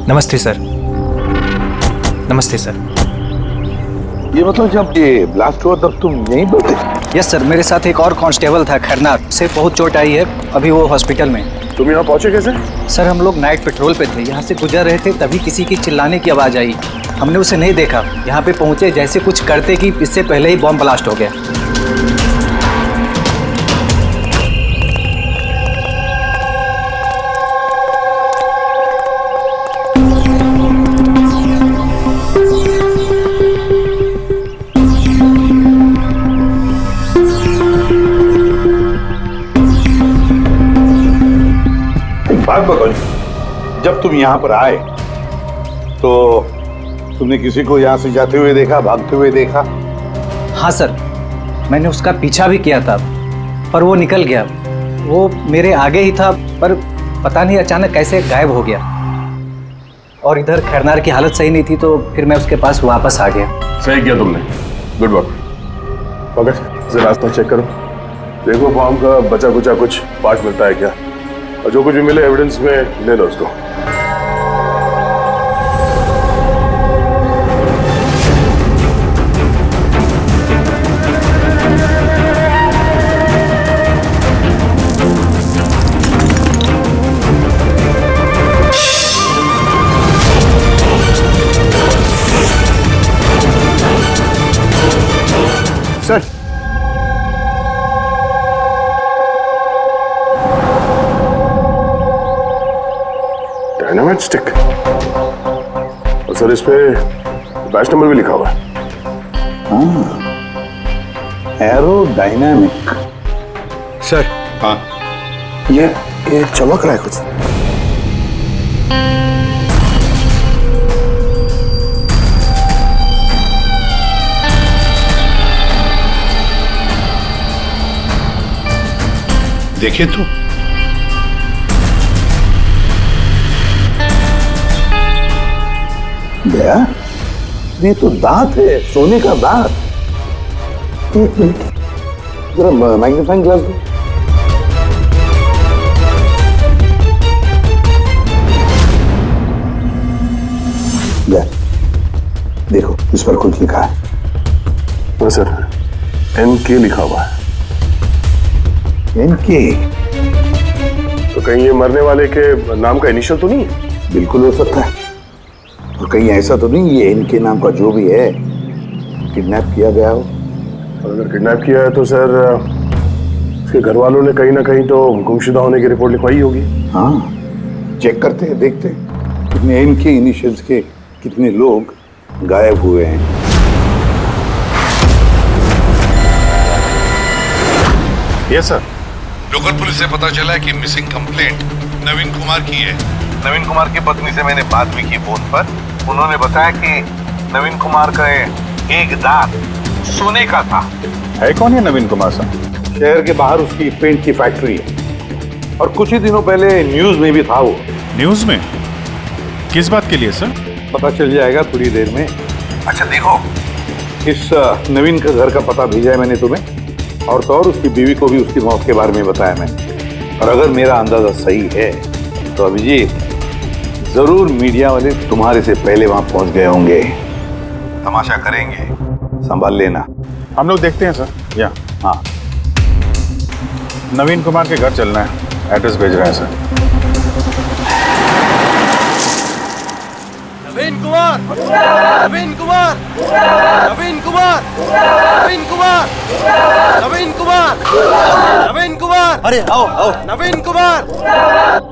नमस्ते सर। नमस्ते सर। ये मतलब जब ये ब्लास्ट हुआ तब तुम यहीं पर थे? यस सर, मेरे साथ एक और कांस्टेबल था खरनार, से बहुत चोट आई है, अभी वो हॉस्पिटल में। तुम यहाँ पहुंचे कैसे? सर हम लोग नाइट पेट्रोल पे थे, यहाँ से गुजर रहे थे तभी किसी की चिल्लाने की आवाज़ आई। हमने उसे नहीं देखा, यहाँ पे पहुँचे जैसे कुछ करते कि इससे पहले ही बॉम्ब ब्लास्ट हो गया। बात बताओ, जब तुम यहाँ पर आए तो तुमने किसी को यहाँ से जाते हुए देखा, भागते हुए देखा? हाँ सर, मैंने उसका पीछा भी किया था पर वो निकल गया। वो मेरे आगे ही था पर पता नहीं अचानक कैसे गायब हो गया। और इधर खैरनार की हालत सही नहीं थी तो फिर मैं उसके पास वापस आ गया। सही किया तुमने, गुड वर्क। ओके, जरा रास्ता चेक करो, देखो फॉर्म का बचा कुचा कुछ पार्ट मिलता है क्या, और जो कुछ भी मिले एविडेंस में ले लो उसको। सर, डायनामाइट स्टिक, और सर इस पे बैच नंबर भी लिखा हुआ है। Arrow dynamic. सर। हाँ, ये चमक रहा है कुछ। देखे तो गया, ये तो दांत है, सोने का दांत। एक मिनट, जरा मैग्नीफाइंग ग्लास दो। देखो इस पर कुछ लिखा है। सर NK लिखा हुआ है। NK? तो कहीं ये मरने वाले के नाम का इनिशियल तो नहीं है? बिल्कुल हो सकता है, और कहीं ऐसा तो नहीं ये NK नाम का जो भी है किडनैप किया गया हो। और अगर किडनैप किया है तो सर उसके घर वालों ने कहीं ना कहीं तो गुमशुदा होने की रिपोर्ट लिखवाई होगी। हाँ, चेक करते हैं, देखते हैं कितने NK इनिशियल्स के कितने लोग गायब हुए हैं। Yes sir. लोकल पुलिस से पता चला है कि मिसिंग कंप्लेंट नवीन कुमार की है। नवीन कुमार की पत्नी से मैंने बात भी की फोन पर। उन्होंने बताया कि नवीन कुमार का एक दांत सोने का था। है कौन है नवीन कुमार साहब? शहर के बाहर उसकी पेंट की फैक्ट्री है, और कुछ ही दिनों पहले न्यूज में भी था वो। न्यूज में? किस बात के लिए सर? पता चल जाएगा थोड़ी देर में। अच्छा देखो, इस नवीन का घर का पता भेजा है मैंने तुम्हें, और तो और उसकी बीवी को भी उसकी मौत के बारे में बताया मैंने। और अगर मेरा अंदाजा सही है तो अभिजीत जरूर मीडिया वाले तुम्हारे से पहले वहां पहुंच गए होंगे। तमाशा करेंगे, संभाल लेना। हम लोग देखते हैं सर। या हाँ, नवीन कुमार के घर चलना है, एड्रेस भेज रहे हैं सर। नवीन कुमार, नवीन कुमार, नवीन कुमार, नवीन कुमार, नवीन कुमार, नवीन कुमार। अरे आओ आओ। Naveen Kumar,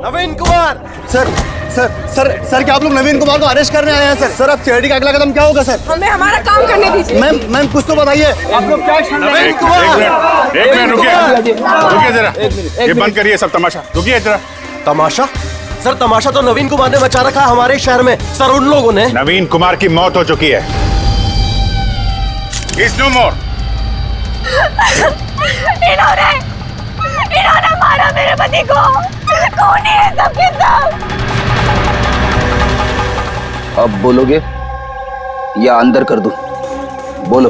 Naveen Kumar. Sir sir sir sir क्या आप लोग नवीन कुमार को अरेस्ट करने आए हैं सर? सर अब सिक्योरिटी का अगला कदम क्या होगा सर? हमें हमारा काम करने दीजिए। मैम मैम कुछ तो बताइए, आप लोग क्या एक्शन लेंगे? नवीन कुमार, एक मिनट रुकिए जरा, ये बंद करिए सब तमाशा। रुकिए जरा। तमाशा? सर तमाशा तो नवीन कुमार ने मचा रखा है हमारे शहर में। सर उन लोगों ने। नवीन कुमार की मौत हो चुकी है। He's no more। इन्होंने मारा मेरे पति को। कौन है सबके सब? अब बोलोगे या अंदर कर दूं? बोलो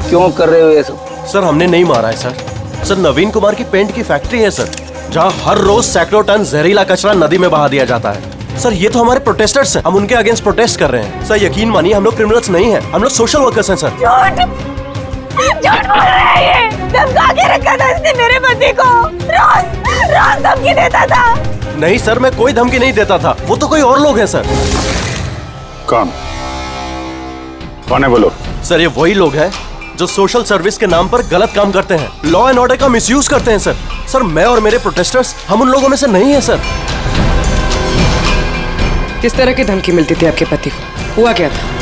क्यों कर रहे हो ये सब? सर हमने नहीं मारा है सर। सर नवीन कुमार की पेंट की फैक्ट्री है सर, जहाँ हर रोज सैकड़ों टन जहरीला कचरा नदी में बहा दिया जाता है। सर ये तो हमारे प्रोटेस्टर्स हैं, हम उनके अगेंस्ट प्रोटेस्ट कर रहे हैं। सर यकीन मानिए हम लोग क्रिमिनल्स नहीं हैं, हम लोग सोशल वर्कर्स हैं सर। झूठ बोल रहा है ये। धमका के रखा था इसने मेरे पति को। रोज धमकी देता था। नहीं सर मैं कोई धमकी नहीं देता था, वो तो कोई और लोग हैं सर। कौन कौन है बोलो? सर ये वही लोग हैं जो सोशल सर्विस के नाम पर गलत काम करते हैं, लॉ एंड ऑर्डर का मिसयूज करते हैं सर। सर मैं और मेरे प्रोटेस्टर्स हम उन लोगों में से नहीं है सर। किस तरह की धमकी मिलती थी आपके पति को? हुआ क्या था?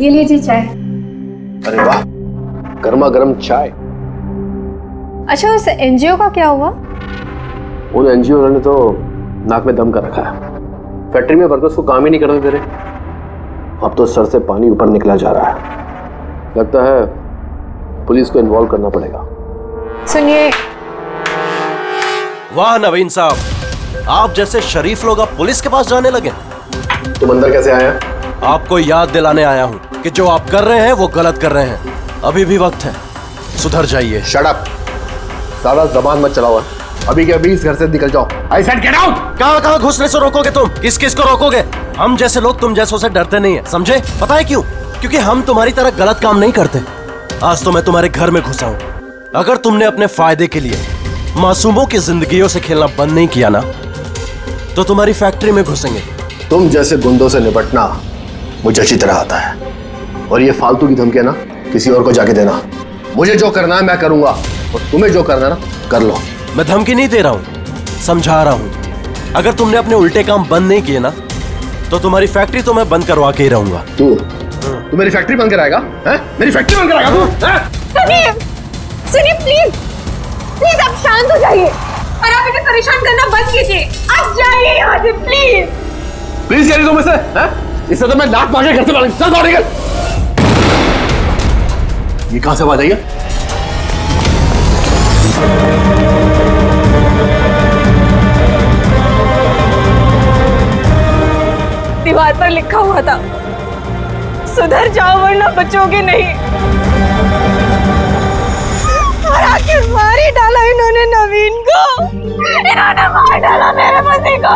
ये लीजिए चाय। अरे वाह, गर्मा गर्म चाय। अच्छा उस एनजीओ का क्या हुआ? उन एनजीओ ने तो नाक में दम कर रखा है। फैक्ट्री में वर्कर्स को काम ही नहीं करने दे रहे। अब तो सर से पानी ऊपर निकला जा रहा है। लगता है पुलिस को इन्वॉल्व करना पड़ेगा। सुनिए। वाह नवीन साहब, आप जैसे शरीफ लोग अब पुलिस के पास जाने लगे। तुम अंदर कैसे आया? आपको याद दिलाने आया हूँ कि जो आप कर रहे हैं वो गलत कर रहे हैं। अभी भी वक्त है, सुधर जाइए। शट अप, सारा जबान मत चलाओ। अभी के अभी इस घर से निकल जाओ। I said get out. कहाँ घुसने से रोकोगे तुम? किस किस को रोकोगे? हम जैसे लोग तुम जैसों से डरते नहीं है, समझे? पता है क्यों? क्योंकि हम तुम्हारी तरह गलत काम नहीं करते। आज तो मैं तुम्हारे घर में घुसा हूँ। अगर तुमने अपने फायदे के लिए मासूमों की जिंदगियों से खेलना बंद नहीं किया ना, तो तुम्हारी फैक्ट्री में घुसेंगे। तुम जैसे गुंडों से निपटना मुझे अच्छी तरह आता है, और ये फालतू की धमकियां ना किसी और को जाके देना। मुझे जो करना है मैं करूंगा, और तुम्हें जो करना है ना कर लो। मैं धमकी नहीं दे रहा हूँ, समझा रहा हूँ। अगर तुमने अपने उल्टे काम बंद नहीं किए ना, तो तुम्हारी फैक्ट्री तो मैं बंद करवा के ही रहूंगा। तू मेरी फैक्ट्री बंद कराएगा? मेरी फैक्ट्री बंद कराएगा तू? सुनिए, सुनिए प्लीज आप शांत हो जाइए और आप इन्हें परेशान करना बंद कीजिए। आप जाइए यहाँ से प्लीज। प्लीज कह रही तुम इसे? इससे तो मैं लात मार के घर से चल बाहर निकल। ये कहां से आवाज आई है? दीवार पर लिखा हुआ था, सुधर जाओ वरना बचोगे नहीं। और आखिर मार ही डाला इन्होंने नवीन को। इन्होंने मार डाला मेरे पति को।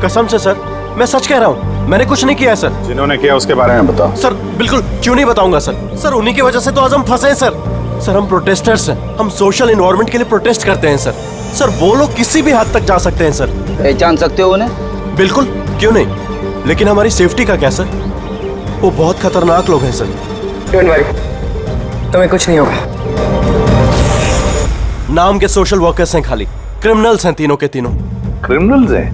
कसम से सर, मैं सच कह रहा हूँ, मैंने कुछ नहीं किया है सर। जिन्होंने किया उसके बारे में बताओ। सर बिल्कुल क्यों नहीं बताऊंगा सर। सर उन्हीं की वजह से तो आज हम फंसे हैं सर। सर हम प्रोटेस्टर्स हैं, हम सोशल एनवायरनमेंट के लिए प्रोटेस्ट करते हैं सर। सर वो लोग किसी भी हद तक जा सकते हैं सर। पहचान सकते हो उन्हें? बिल्कुल, क्यों नहीं, लेकिन हमारी सेफ्टी का क्या सर? वो बहुत खतरनाक लोग हैं सर। डोंट वरी, तुम्हें कुछ नहीं होगा। नाम के सोशल वर्कर्स हैं खाली, क्रिमिनल्स हैं तीनों के तीनों। क्रिमिनल्स हैं?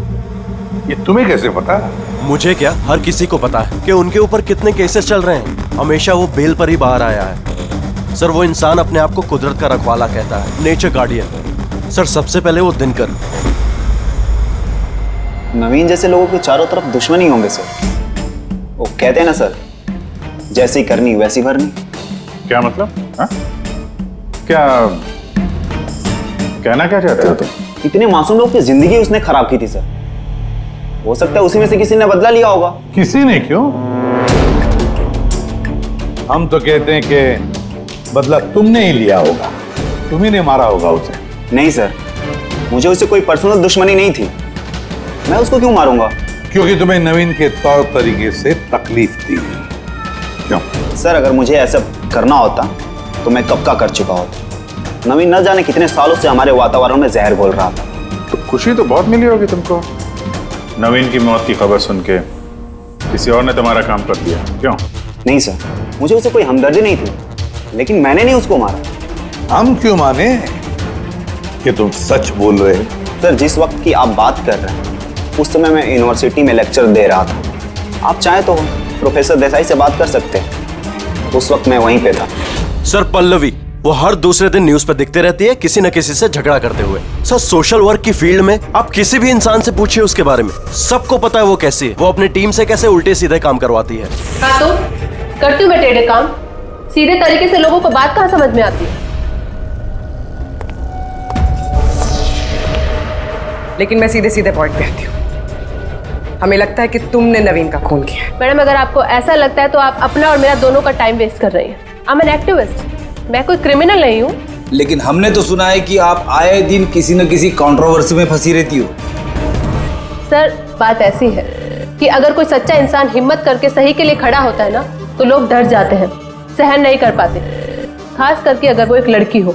ये तुम्हें कैसे पता? मुझे क्या, हर किसी को पता है कि उनके ऊपर कितने केसेस चल रहे हैं। हमेशा वो बेल पर ही बाहर आया है सर। वो इंसान अपने आप को कुदरत का रखवाला कहता है, नेचर गार्डियन। सर सबसे पहले वो दिनकर। नवीन जैसे लोगों के चारों तरफ दुश्मनी होंगे सर। वो कहते हैं ना सर, जैसी करनी वैसी भरनी। क्या मतलब? हा? क्या कहना क्या चाहते हो तुम? इतने मासूम लोग की जिंदगी उसने खराब की थी सर। हो सकता है उसी में से किसी ने बदला लिया होगा। किसी ने क्यों? हम तो कहते हैं कि बदला तुमने ही लिया होगा। तुम्ही ने मारा होगा उसे। नहीं सर, मुझे उससे कोई पर्सनल दुश्मनी नहीं थी। मैं उसको क्यों मारूंगा? क्योंकि तुम्हें नवीन के तौर तरीके से तकलीफ दी। क्यों? सर, अगर मुझे ऐसा करना होता तो मैं कब का कर चुका होता। नवीन न जाने कितने सालों से हमारे वातावरण में जहर घोल रहा था। तो खुशी तो बहुत मिली होगी तुमको नवीन की मौत की खबर सुन के। किसी और ने तुम्हारा काम कर दिया क्यों? नहीं सर, मुझे उससे कोई हमदर्दी नहीं थी, लेकिन मैंने नहीं उसको मारा। हम क्यों माने कि तुम सच बोल रहे हो? सर, जिस वक्त की आप बात कर रहे हैं उस समय मैं यूनिवर्सिटी में लेक्चर दे रहा था। आप चाहे तो प्रोफेसर देसाई से बात कर सकते हैं, उस वक्त मैं वहीं पे था। सर, पल्लवी वो हर दूसरे दिन न्यूज पे दिखते रहती है किसी न किसी से झगड़ा करते हुए। सर, सोशल वर्क की फील्ड में आप किसी भी इंसान से पूछिए उसके बारे में, सबको पता है वो कैसी है, वो अपनी टीम से कैसे उल्टे सीधे काम करवाती है। हाँ तो करती हूँ मैं टेढ़े काम, सीधे तरीके से लोगों को बात कहाँ समझ में आती है। लेकिन मैं सीधे सीधे पॉइंट पे आती हूँ। हमें लगता है कि तुमने नवीन का खून किया है। मैडम, अगर आपको ऐसा लगता है तो आप अपना और मेरा दोनों का टाइम वेस्ट कर रही हैं। आई एम एन एक्टिविस्ट, मैं कोई क्रिमिनल नहीं हूँ। लेकिन हमने तो सुना है कि आप आए दिन किसी न किसी कंट्रोवर्सी में फंसी रहती हो। सर, बात ऐसी है कि अगर कोई सच्चा इंसान हिम्मत करके सही के लिए खड़ा होता है ना, तो लोग डर जाते हैं, सहन नहीं कर पाते, खास करके अगर वो एक लड़की हो।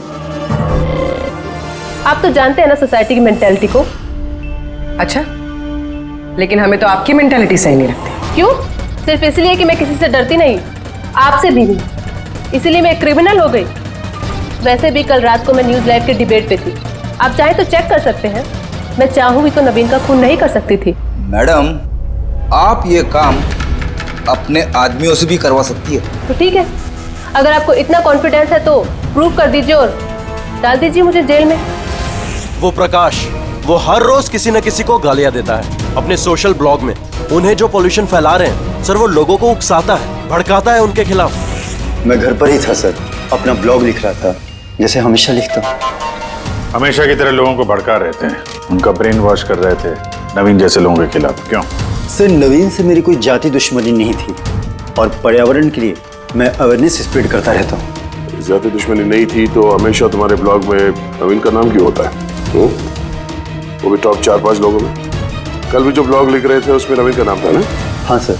आप तो जानते हैं ना सोसाइटी की मेंटेलिटी को। अच्छा, लेकिन हमें तो आपकी मेंटेलिटी सही नहीं लगती। क्यों? सिर्फ इसलिए कि मैं किसी से डरती नहीं, आपसे भी नहीं, इसलिए मैं क्रिमिनल हो गई। वैसे भी कल रात को मैं न्यूज लाइव के डिबेट पे थी, आप चाहे तो चेक कर सकते हैं। मैं चाहूँ भी तो नवीन का खून नहीं कर सकती थी। मैडम, आप ये काम अपने आदमियों से भी करवा सकती है। तो ठीक है, अगर आपको इतना कॉन्फिडेंस है तो प्रूव कर दीजिए और डाल दीजिए मुझे जेल में। वो प्रकाश, वो हर रोज किसी न किसी को गालियां देता है अपने सोशल ब्लॉग में। उन्हें जो पॉल्यूशन फैला रहे हैं सर, वो लोगों को उकसाता है, भड़काता है उनके खिलाफ। मैं घर पर ही था सर, अपना ब्लॉग लिख रहा था जैसे हमेशा लिखता हूँ। हमेशा की तरह लोगों को भड़का रहे थे, उनका ब्रेन वॉश कर रहे थे नवीन जैसे लोगों के खिलाफ। क्यों? सर, नवीन से मेरी कोई जाति दुश्मनी नहीं थी और पर्यावरण के लिए मैं अवेयरनेस स्प्रेड करता रहता हूँ। जाति दुश्मनी नहीं थी तो हमेशा तुम्हारे ब्लॉग में नवीन का नाम क्यों होता है? वो भी टॉप 4-5 लोगों में। कल भी जो ब्लॉग लिख रहे थे उसमें नवीन का नाम था ना? हाँ सर,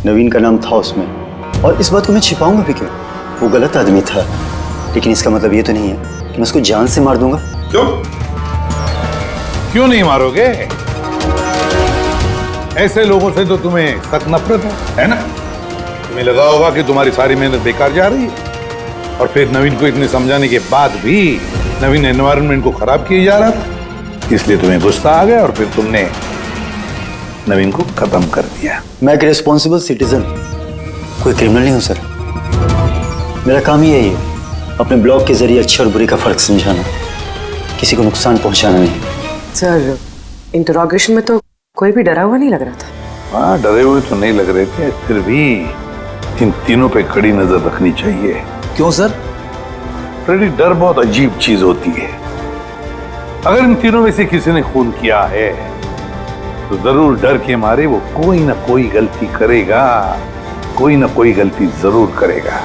नवीन का नाम था उसमें, और इस बात को मैं छिपाऊंगा भी क्यों? वो गलत आदमी था, लेकिन इसका मतलब ये तो नहीं है कि मैं उसको जान से मार दूंगा। क्यों? क्यों नहीं मारोगे? ऐसे लोगों से तो तुम्हें सख्त नफरत है ना? तुम्हें लगा होगा कि तुम्हारी सारी मेहनत बेकार जा रही है, और फिर नवीन को इतने समझाने के बाद भी नवीन एनवायरनमेंट को खराब किए जा रहा था, इसलिए तुम्हें गुस्सा आ गया और फिर तुमने नवीन को खत्म कर दिया। मैं एक रिस्पॉन्सिबल सिटीजन, कोई क्रिमिनल नहीं हूं सर। मेरा काम ही यही है, अपने ब्लॉग के जरिए अच्छे और बुरे का फर्क समझाना, किसी को नुकसान पहुंचाना नहीं। सर, इंटरोगेशन में तो कोई भी डरा हुआ नहीं लग रहा था। हाँ, डरे हुए तो नहीं लग रहे थे, फिर भी इन तीनों पे कड़ी नजर रखनी चाहिए। क्यों सर? फ्रेडी, डर बहुत अजीब चीज होती है। अगर इन तीनों में से किसी ने खून किया है तो जरूर डर के मारे वो कोई ना कोई गलती करेगा, कोई ना कोई गलती जरूर करेगा।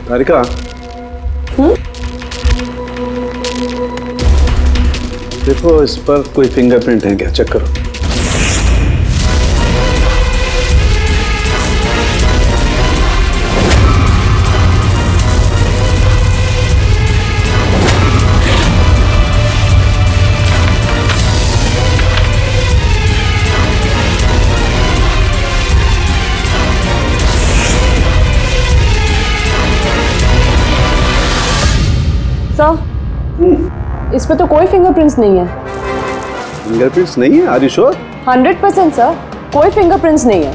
तारिका, देखो इस पर कोई फिंगरप्रिंट है क्या, चेक करो। सर, इस पे तो कोई फिंगरप्रिंट्स नहीं है। फिंगरप्रिंट्स नहीं है? Are you sure? 100% सर, कोई फिंगरप्रिंट्स नहीं है,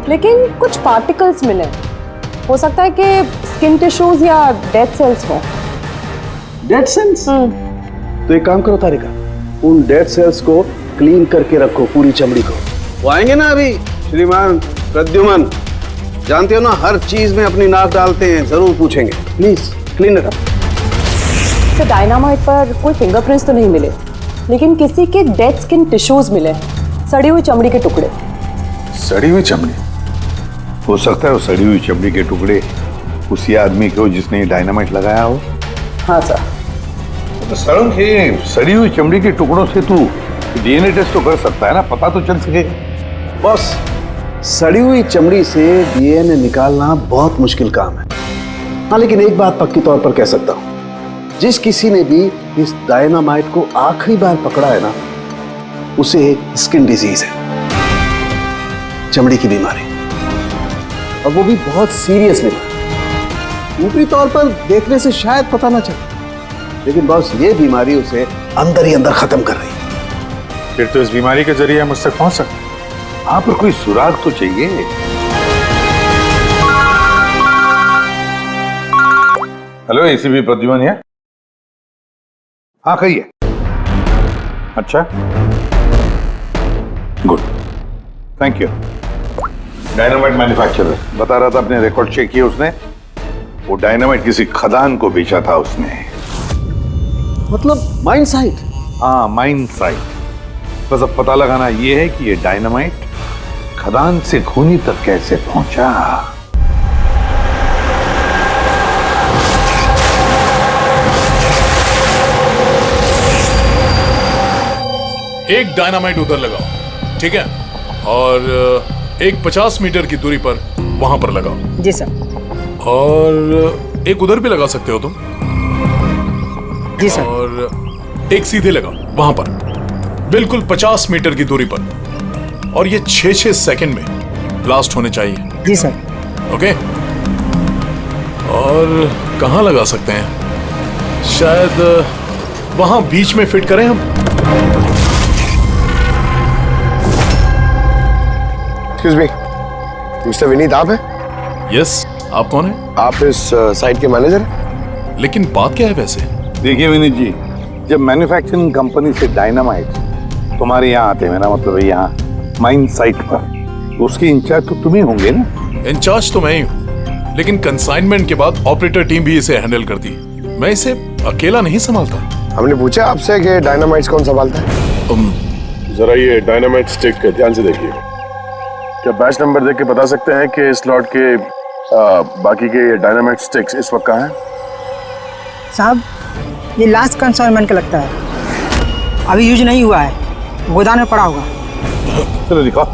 लेकिन कुछ पार्टिकल्स मिले। हो सकता है कि स्किन टिश्यूज या डेड सेल्स हो। Dead cells? तो एक काम करो तारिका, उन डेड सेल्स को क्लीन करके रखो, पूरी चमड़ी को। वो आएंगे ना अभी, श्रीमान प्रद्युमन, जानते हो ना हर चीज में अपनी नाक डालते हैं, जरूर पूछेंगे। Please clean it up. वैसे डायनामाइट पर कोई फिंगरप्रिंट्स तो नहीं मिले, लेकिन किसी के डेड स्किन टिश्यूज मिले, सड़ी हुई चमड़ी के टुकड़े। सड़ी हुई चमड़ी? हो सकता है वो सड़ी हुई चमड़ी के टुकड़े उसी आदमी के हो जिसने डायनामाइट लगाया हो। हाँ सर। तो सड़क है, सड़ी हुई चमड़ी के टुकड़ों से तू डीएनए टेस्ट तो कर सकता है ना, पता तो चल सकेगा। बॉस, सड़ी हुई चमड़ी से डीएनए निकालना बहुत मुश्किल काम है। हाँ, लेकिन एक बात पक्की तौर पर कह सकता हूं, जिस किसी ने भी इस डायनामाइट को आखिरी बार पकड़ा है ना, उसे स्किन डिजीज है, चमड़ी की बीमारी, और वो भी बहुत सीरियस बीमारी। ऊपरी तौर पर देखने से शायद पता ना चले, लेकिन बॉस ये बीमारी उसे अंदर ही अंदर खत्म कर रही है। फिर तो इस बीमारी के जरिए हम उस तक पहुंच सकते हैं। हाँ, पर कोई सुराग तो चाहिए। हेलो, एसीपी प्रद्युमन है? हाँ, कहिए। अच्छा, good, thank you. Dynamite manufacturer बता रहा था, अपने रिकॉर्ड चेक किए उसने, वो डायनामाइट किसी खदान को बेचा था उसने। मतलब माइन साइट? हाँ, माइन साइट। बस अब पता लगाना ये है कि ये डायनामाइट खदान से खूनी तक कैसे पहुंचा। एक डायनामाइट उधर लगाओ, ठीक है? और एक 50 मीटर की दूरी पर वहां पर लगाओ। जी सर। और एक उधर भी लगा सकते हो तुम। जी सर। और एक सीधे लगाओ वहां पर, बिल्कुल 50 मीटर की दूरी पर, और ये 6-6 सेकंड में ब्लास्ट होने चाहिए। जी सर। ओके। और कहाँ लगा सकते हैं? शायद वहां बीच में फिट करें हम। एक्सक्यूज मी, मिस्टर विनीत आप हैं? यस, आप कौन हैं? आप इस साइट के मैनेजर हैं? लेकिन बात क्या है वैसे? देखिए विनीत जी, जब मैन्युफैक्चरिंग कंपनी से डायनामाइट तुम्हारे यहाँ आते हैं, मेरा मतलब है यहाँ माइन साइट पर, उसके इंचार्ज तो तुम ही होंगे ना? इंचार्ज तो मैं ही हूँ, लेकिन कंसाइनमेंट के बाद ऑपरेटर टीम भी इसे हैंडल करती है। मैं इसे अकेला नहीं संभालता। हमने पूछा आपसे कि डायनामाइट्स कौन संभालता है? जरा ये डायनामाइट स्टिक ध्यान से देखिए। क्या बैच नंबर देख के बता सकते हैं कि इस लॉट के बाकी के डायनामाइट स्टिक्स इस वक्त कहाँ हैं? साहब, ये लास्ट कंसाइनमेंट का लगता है, अभी यूज नहीं हुआ है, गोदाम में पड़ा होगा। चलो दिखाओ।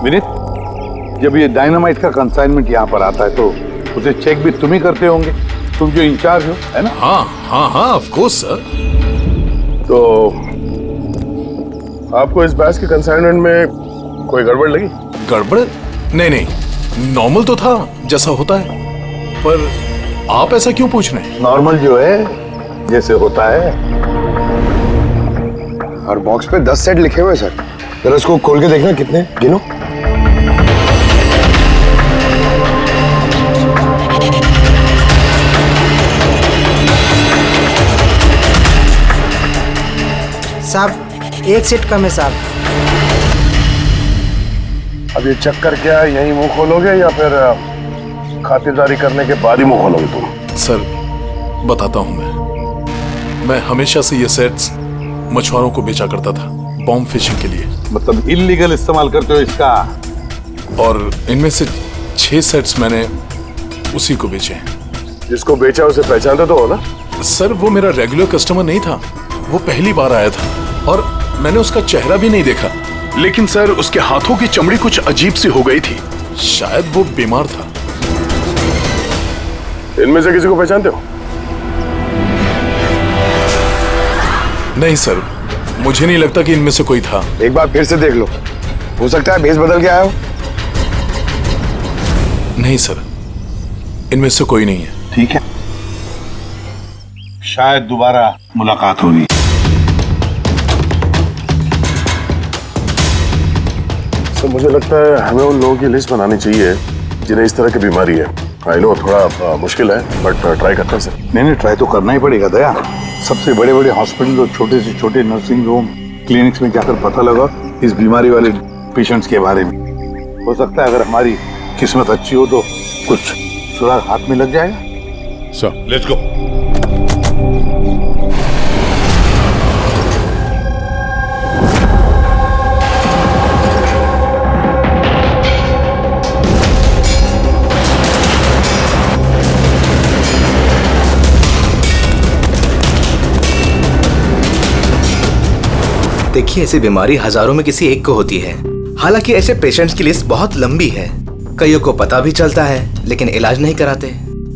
विनीत, जब ये डायनामाइट का कंसाइनमेंट यहाँ पर आता है तो उसे चेक भी तुम ही करते होंगे, तुम जो इंचार्ज हो, है ना? हाँ हाँ हाँ, ऑफ कोर्स सर। तो आपको इस बैच के कंसाइनमेंट में कोई गड़बड़ लगी? गड़बड़? नहीं नहीं, नॉर्मल तो था जैसा होता है, पर आप ऐसा क्यों पूछ रहे हैं? नॉर्मल जो है जैसे होता है। और बॉक्स पे 10 सेट लिखे हुए सर, जरा इसको खोल के देखना, कितने गिनो। साहब, एक सेट कम है साहब। अब ये चक्कर क्या है, यही मुंह खोलोगे या फिर खातिरदारी करने के बाद ही मुंह खोलोगे तुम? सर बताता हूं, मैं हमेशा से ये सेट्स मछुआरों को बेचा करता था, बॉम्ब फिशिंग के लिए। मतलब इल्लीगल इस्तेमाल करते हो इसका? और इनमें से 6 सेट्स मैंने उसी को बेचे हैं। जिसको बेचा उसे पहचानते तो हो ना? सर वो मेरा रेगुलर कस्टमर नहीं था, वो पहली बार आया था और मैंने उसका चेहरा भी नहीं देखा, लेकिन सर उसके हाथों की चमड़ी कुछ अजीब सी हो गई थी, शायद वो बीमार था। इनमें से किसी को पहचानते हो? नहीं सर, मुझे नहीं लगता कि इनमें से कोई था। एक बार फिर से देख लो, हो सकता है भेस बदल के आया हो। नहीं सर, इनमें से कोई नहीं है। ठीक है, शायद दोबारा मुलाकात होगी। सर मुझे लगता है हमें उन लोगों की लिस्ट बनानी चाहिए जिन्हें इस तरह की बीमारी है। आई नो थोड़ा मुश्किल है, बट ट्राई करते हैं सर। नहीं, ट्राई तो करना ही पड़ेगा दया। सबसे बड़े बड़े हॉस्पिटल और छोटे से छोटे नर्सिंग होम, क्लिनिक्स में जाकर पता लगा इस बीमारी वाले पेशेंट्स के बारे में। हो सकता है अगर हमारी किस्मत अच्छी हो तो कुछ सुराग हाथ में लग जाएगा। Sir let's go. देखिए, ऐसी बीमारी हजारों में किसी एक को होती है। हालांकि ऐसे पेशेंट्स की लिस्ट बहुत लंबी है। कईयों को पता भी चलता है लेकिन इलाज नहीं कराते।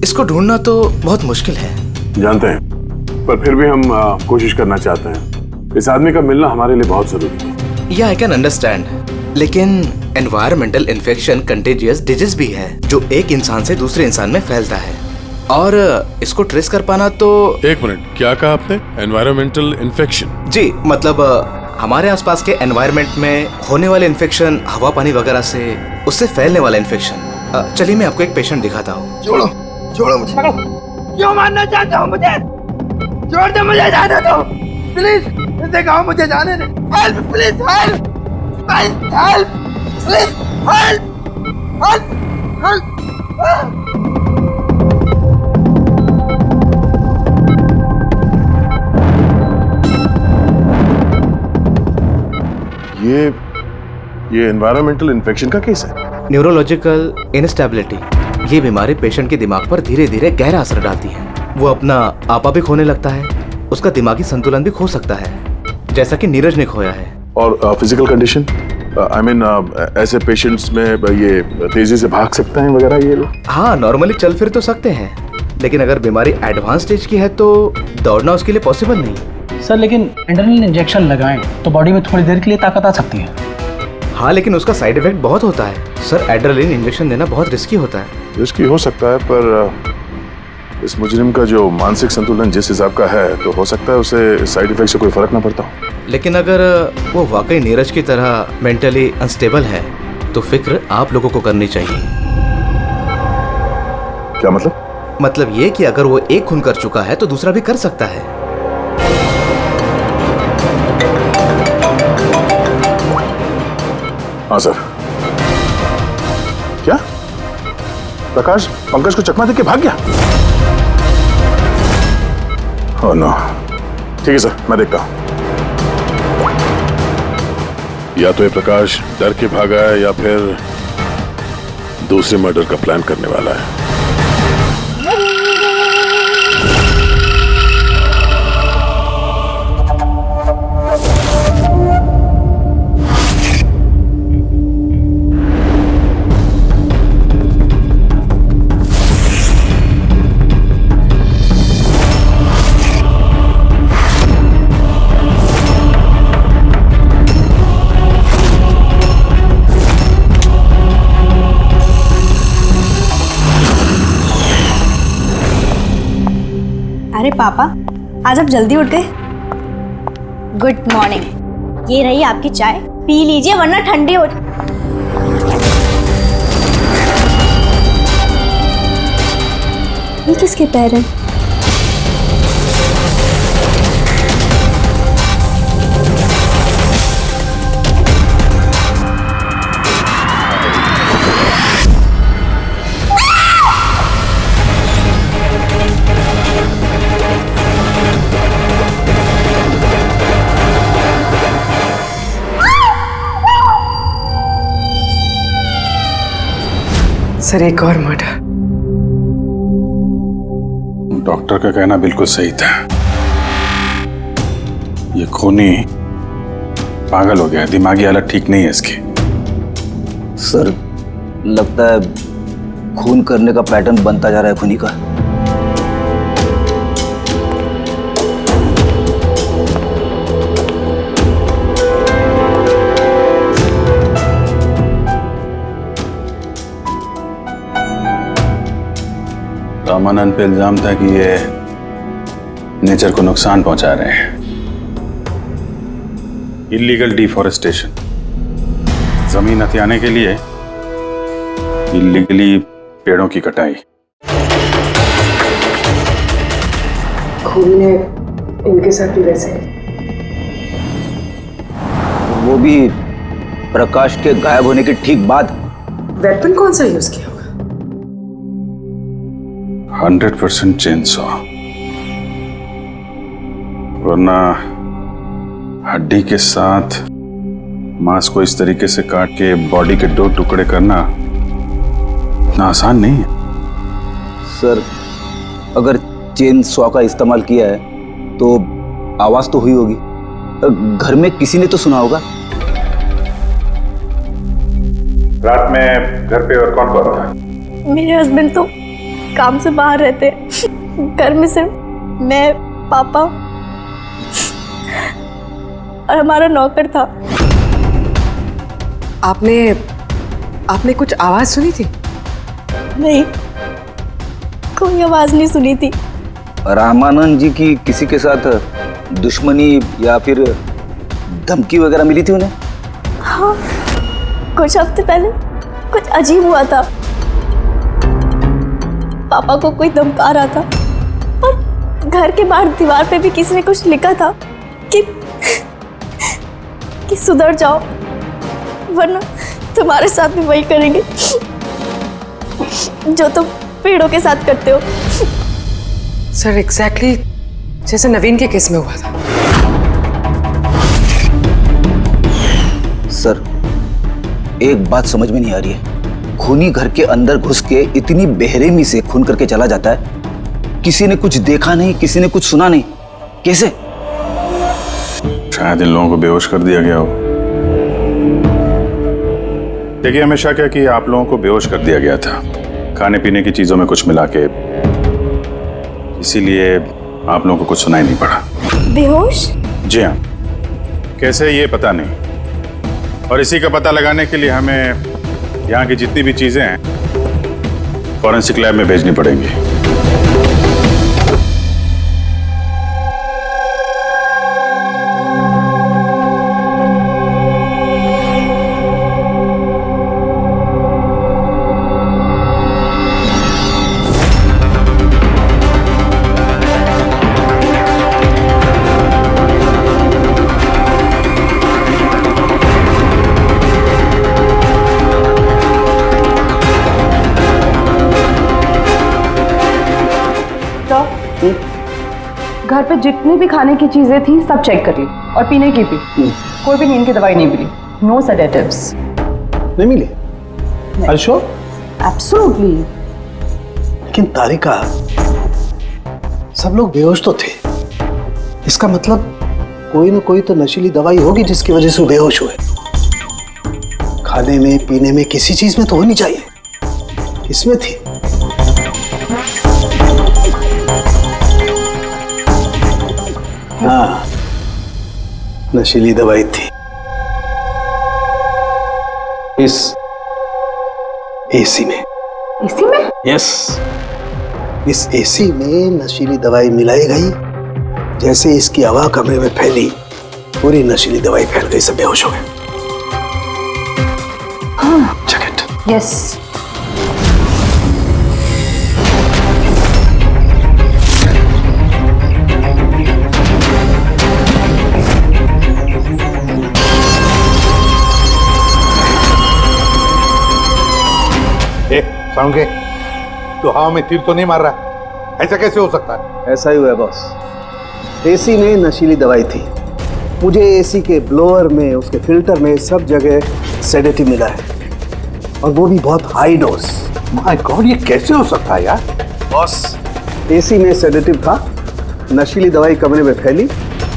इसको ढूंढना तो बहुत मुश्किल है। जानते हैं, पर फिर भी हम कोशिश करना चाहते हैं। इस आदमी का मिलना हमारे लिए बहुत जरूरी है। या आई कैन अंडरस्टैंड, लेकिन एनवायरमेंटल इन्फेक्शन कंटेजियस डिजीज भी है जो एक इंसान से दूसरे इंसान में फैलता है, और इसको ट्रेस कर पाना तो। एक मिनट, क्या कहा आपने? Environmental infection? जी, मतलब हमारे आसपास के एनवायरनमेंट में होने वाले इन्फेक्शन, हवा पानी वगैरह से, उससे फैलने वाला इन्फेक्शन। चलिए मैं आपको एक पेशेंट दिखाता हूँ। छोड़ो छोड़ो मुझे। क्यों मारना चाहता हूँ मुझे? छोड़ दे मुझे, जाने दो प्लीज। इसे कहो मुझे जाने दे। Help please, help help please, help help help. ये एनवायरमेंटल इन्फेक्शन का केस है। न्यूरोलॉजिकल इनस्टेबिलिटी, ये बीमारी पेशेंट के दिमाग पर धीरे धीरे गहरा असर डालती है। वो अपना आपा भी खोने लगता है, उसका दिमागी संतुलन भी खो सकता है, जैसा कि नीरज ने खोया है। और फिजिकल कंडीशन, आई मीन ऐसे पेशेंट्स में ये तेजी से भाग सकते हैं वगैरह ये लोग? हाँ, नॉर्मली चल फिर तो सकते हैं, लेकिन अगर बीमारी एडवांस स्टेज की है तो दौड़ना उसके लिए पॉसिबल नहीं। सर लेकिन एड्रेनलिन इंजेक्शन लगाएं तो बॉडी में थोड़ी देर के लिए ताकत आ सकती है। हाँ, लेकिन उसका साइड इफेक्ट बहुत होता है सर। एड्रेनलिन इंजेक्शन देना बहुत रिस्की होता है। रिस्की हो सकता है, पर इस मुजरिम का जो मानसिक संतुलन जिस हिसाब का है, तो हो सकता है उसे साइड इफेक्ट से कोई फर्क ना पड़ता हो। लेकिन अगर वो वाकई नीरज की तरह मेंटली अनस्टेबल है तो फिक्र आप लोगों को करनी चाहिए। क्या मतलब? मतलब ये कि अगर वो एक खून कर चुका है तो दूसरा भी कर सकता है। हाँ सर। क्या प्रकाश पंकज को चकमा देके भाग गया? Oh no. ठीक है सर, मैं देखता हूं। या तो ये प्रकाश डर के भागा है या फिर दूसरे मर्डर का प्लान करने वाला है। अरे पापा, आज आप जल्दी उठ गए। Good morning. ये रही आपकी चाय, पी लीजिए वरना ठंडी हो। ये किसके पैर हैं? सर, एक और मर्डर। डॉक्टर का कहना बिल्कुल सही था। ये खूनी पागल हो गया, दिमागी हालत ठीक नहीं है इसकी। सर, लगता है खून करने का पैटर्न बनता जा रहा है खूनी का। रामानंद पे इल्जाम था कि ये नेचर को नुकसान पहुंचा रहे हैं। इलीगल डिफॉरेस्टेशन, जमीन हथियाने के लिए इलीगली पेड़ों की कटाई। खूनी ने इनके साथ भी वैसे। वो भी प्रकाश के गायब होने के ठीक बाद। वेपन कौन सा यूज किया होगा? 100% चेन सॉ। वरना हड्डी के साथ मांस को इस तरीके से काट के बॉडी के 2 टुकड़े करना इतना आसान नहीं है। सर, अगर चेन सॉ का इस्तेमाल किया है तो आवाज तो हुई होगी। घर में किसी ने तो सुना होगा। रात में घर पे और कौन कौन था? मेरे हस्बैंड तो काम से बाहर रहते हैं। घर में सिर्फ मैं, पापा और हमारा नौकर था। आपने कुछ आवाज सुनी थी? नहीं, कोई आवाज नहीं सुनी थी। रामानंद जी की किसी के साथ दुश्मनी या फिर धमकी वगैरह मिली थी उन्हें? हाँ, कुछ हफ्ते पहले कुछ अजीब हुआ था। पापा को कोई धमका रहा था और घर के बाहर दीवार पे भी किसी ने कुछ लिखा था कि सुधर जाओ वरना तुम्हारे साथ भी वही करेंगे जो तुम पेड़ों के साथ करते हो। सर, एग्जैक्टली जैसे नवीन के केस में हुआ था। सर, एक बात समझ में नहीं आ रही है। खूनी घर के अंदर घुस के इतनी बेरहमी से खून करके चला जाता है। किसी ने कुछ देखा नहीं, किसी ने कुछ सुना नहीं, कैसे? शायद इन लोगों को बेहोश कर दिया गया हो। देखिए, हमेशा क्या कि आप लोगों को बेहोश कर दिया गया था खाने पीने की चीजों में कुछ मिला के, इसीलिए आप लोगों को कुछ सुनाई नहीं पड़ा। बेहोश? जी हाँ। कैसे ये पता नहीं, और इसी का पता लगाने के लिए हमें यहाँ की जितनी भी चीजें हैं फॉरेंसिक लैब में भेजनी पड़ेंगी। घर पे जितनी भी खाने की चीजें थी सब चेक कर ली और पीने की भी। कोई भी नींद की दवाई नहीं मिली। No sedatives. नहीं मिली? अच्छा, एब्सोल्युटली। लेकिन तारिका, सब लोग बेहोश तो थे। इसका मतलब कोई ना कोई तो नशीली दवाई होगी जिसकी वजह से वो बेहोश हुए। खाने में, पीने में, किसी चीज में तो होनी चाहिए। इसमें थी। हाँ, नशीली दवाई थी। इस एसी में। एसी में? यस। इस एसी में नशीली दवाई मिलाई गई। जैसे इसकी हवा कमरे में फैली, पूरी नशीली दवाई फैल गई, सब बेहोश हो गए। हाँ। Check it. यस। साउंड के, तो हवा में तीर तो नहीं मार रहा? ऐसा कैसे हो सकता है? ऐसा ही हुआ है बॉस। एसी में नशीली दवाई थी। मुझे एसी के ब्लोअर में, उसके फिल्टर में, सब जगह सेडेटिव मिला है, और वो भी बहुत हाई डोज। माय गॉड, ये कैसे हो सकता है यार? बॉस, एसी में सेडेटिव था, नशीली दवाई कमरे में फैली,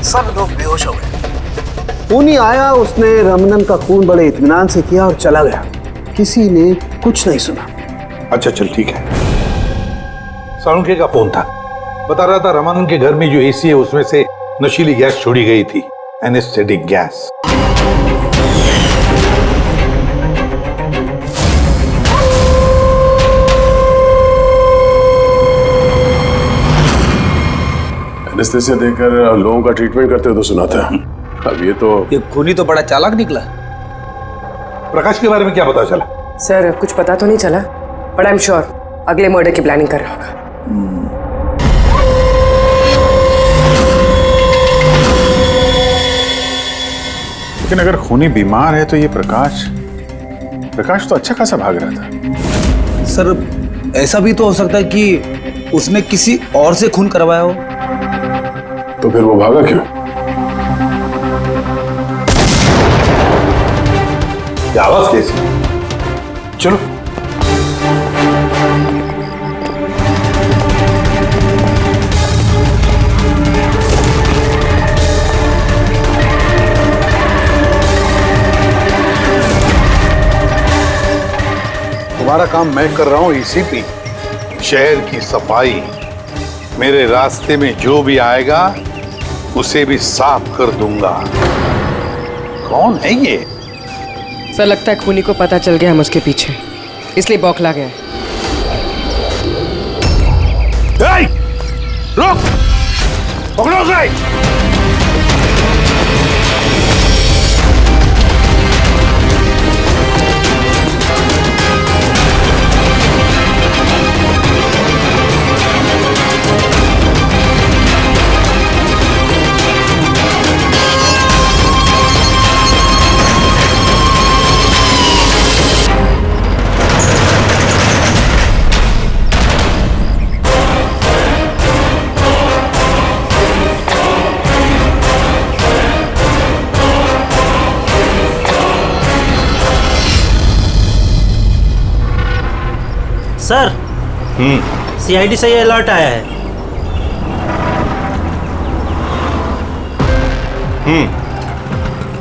सब लोग बेहोश हो गए। खूनी आया, उसने रमनन का खून बड़े इत्मीनान से किया और चला गया। किसी ने कुछ नहीं सुना। अच्छा चल ठीक है। सालुंके का फोन था, बता रहा था रामानंद के घर में जो एसी है उसमें से नशीली गैस छोड़ी गई थी, एनेस्थेटिक गैस। एनेस्थेसिया देकर लोगों का ट्रीटमेंट करते हो तो सुना था। अब ये खूनी तो बड़ा चालाक निकला। प्रकाश के बारे में क्या पता चला? सर, कुछ पता तो नहीं चला, बट आई एम श्योर अगले मर्डर की प्लानिंग कर रहा होगा। लेकिन अगर खूनी बीमार है तो ये प्रकाश तो अच्छा खासा भाग रहा था। सर, ऐसा भी तो हो सकता है कि उसने किसी और से खून करवाया हो। तो फिर वो भागा क्यों? क्या आवाज कैसी? चलो। तुम्हारा काम मैं कर रहा हूं ईसीपी। शहर की सफाई। मेरे रास्ते में जो भी आएगा उसे भी साफ कर दूंगा। कौन है ये? सर लगता है खूनी को पता चल गया हम उसके पीछे, इसलिए बौखला गया। रुक! पकड़ो उसे! सर, सीआईडी से ये अलर्ट आया है।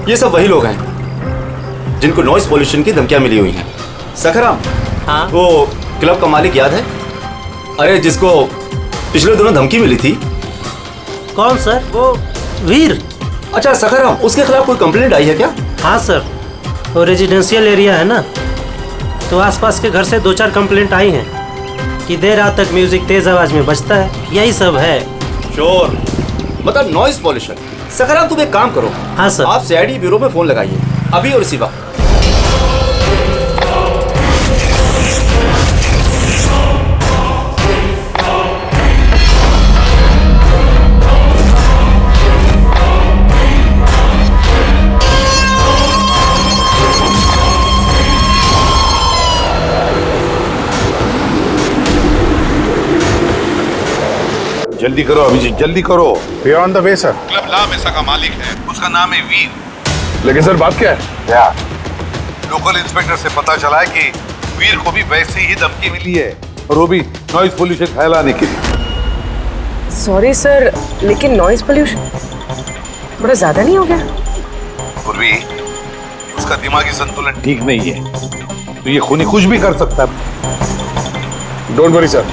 ये सब वही लोग हैं जिनको नॉइस पॉल्यूशन की धमकियां मिली हुई हैं। सखराम, हाँ? वो क्लब का मालिक याद है? अरे जिसको पिछले दिनों धमकी मिली थी। कौन सर? वो वीर। अच्छा सखराम, उसके खिलाफ कोई कंप्लेंट आई है क्या? हाँ सर, वो रेजिडेंशियल एरिया है ना, तो आसपास के घर से 2-4 कंप्लेंट आई हैं कि देर रात तक म्यूजिक तेज आवाज में बजता है, यही सब है। शोर मतलब नॉइस पॉल्यूशन। सखराम तुम एक काम करो। हाँ सर। आप सीआईडी ब्यूरो में फोन लगाइए अभी और इसी वक्त। जल्दी करो अभिजीत, जल्दी करो। We are on the way sir. Club La Mesa का मालिक है, उसका नाम है वीर। लेकिन सर बात क्या है? क्या? लोकल इंस्पेक्टर से पता चला है कि वीर को भी वैसे ही धमकी मिली है, और वो भी नॉइज पोल्यूशन फैलाने के लिए। सॉरी सर, लेकिन नॉइज पोल्यूशन बड़ा ज्यादा नहीं हो गया? पूर्वी, उसका दिमागी संतुलन ठीक नहीं है, तो ये खूनी कुछ भी कर सकता है। डोंट वरी सर,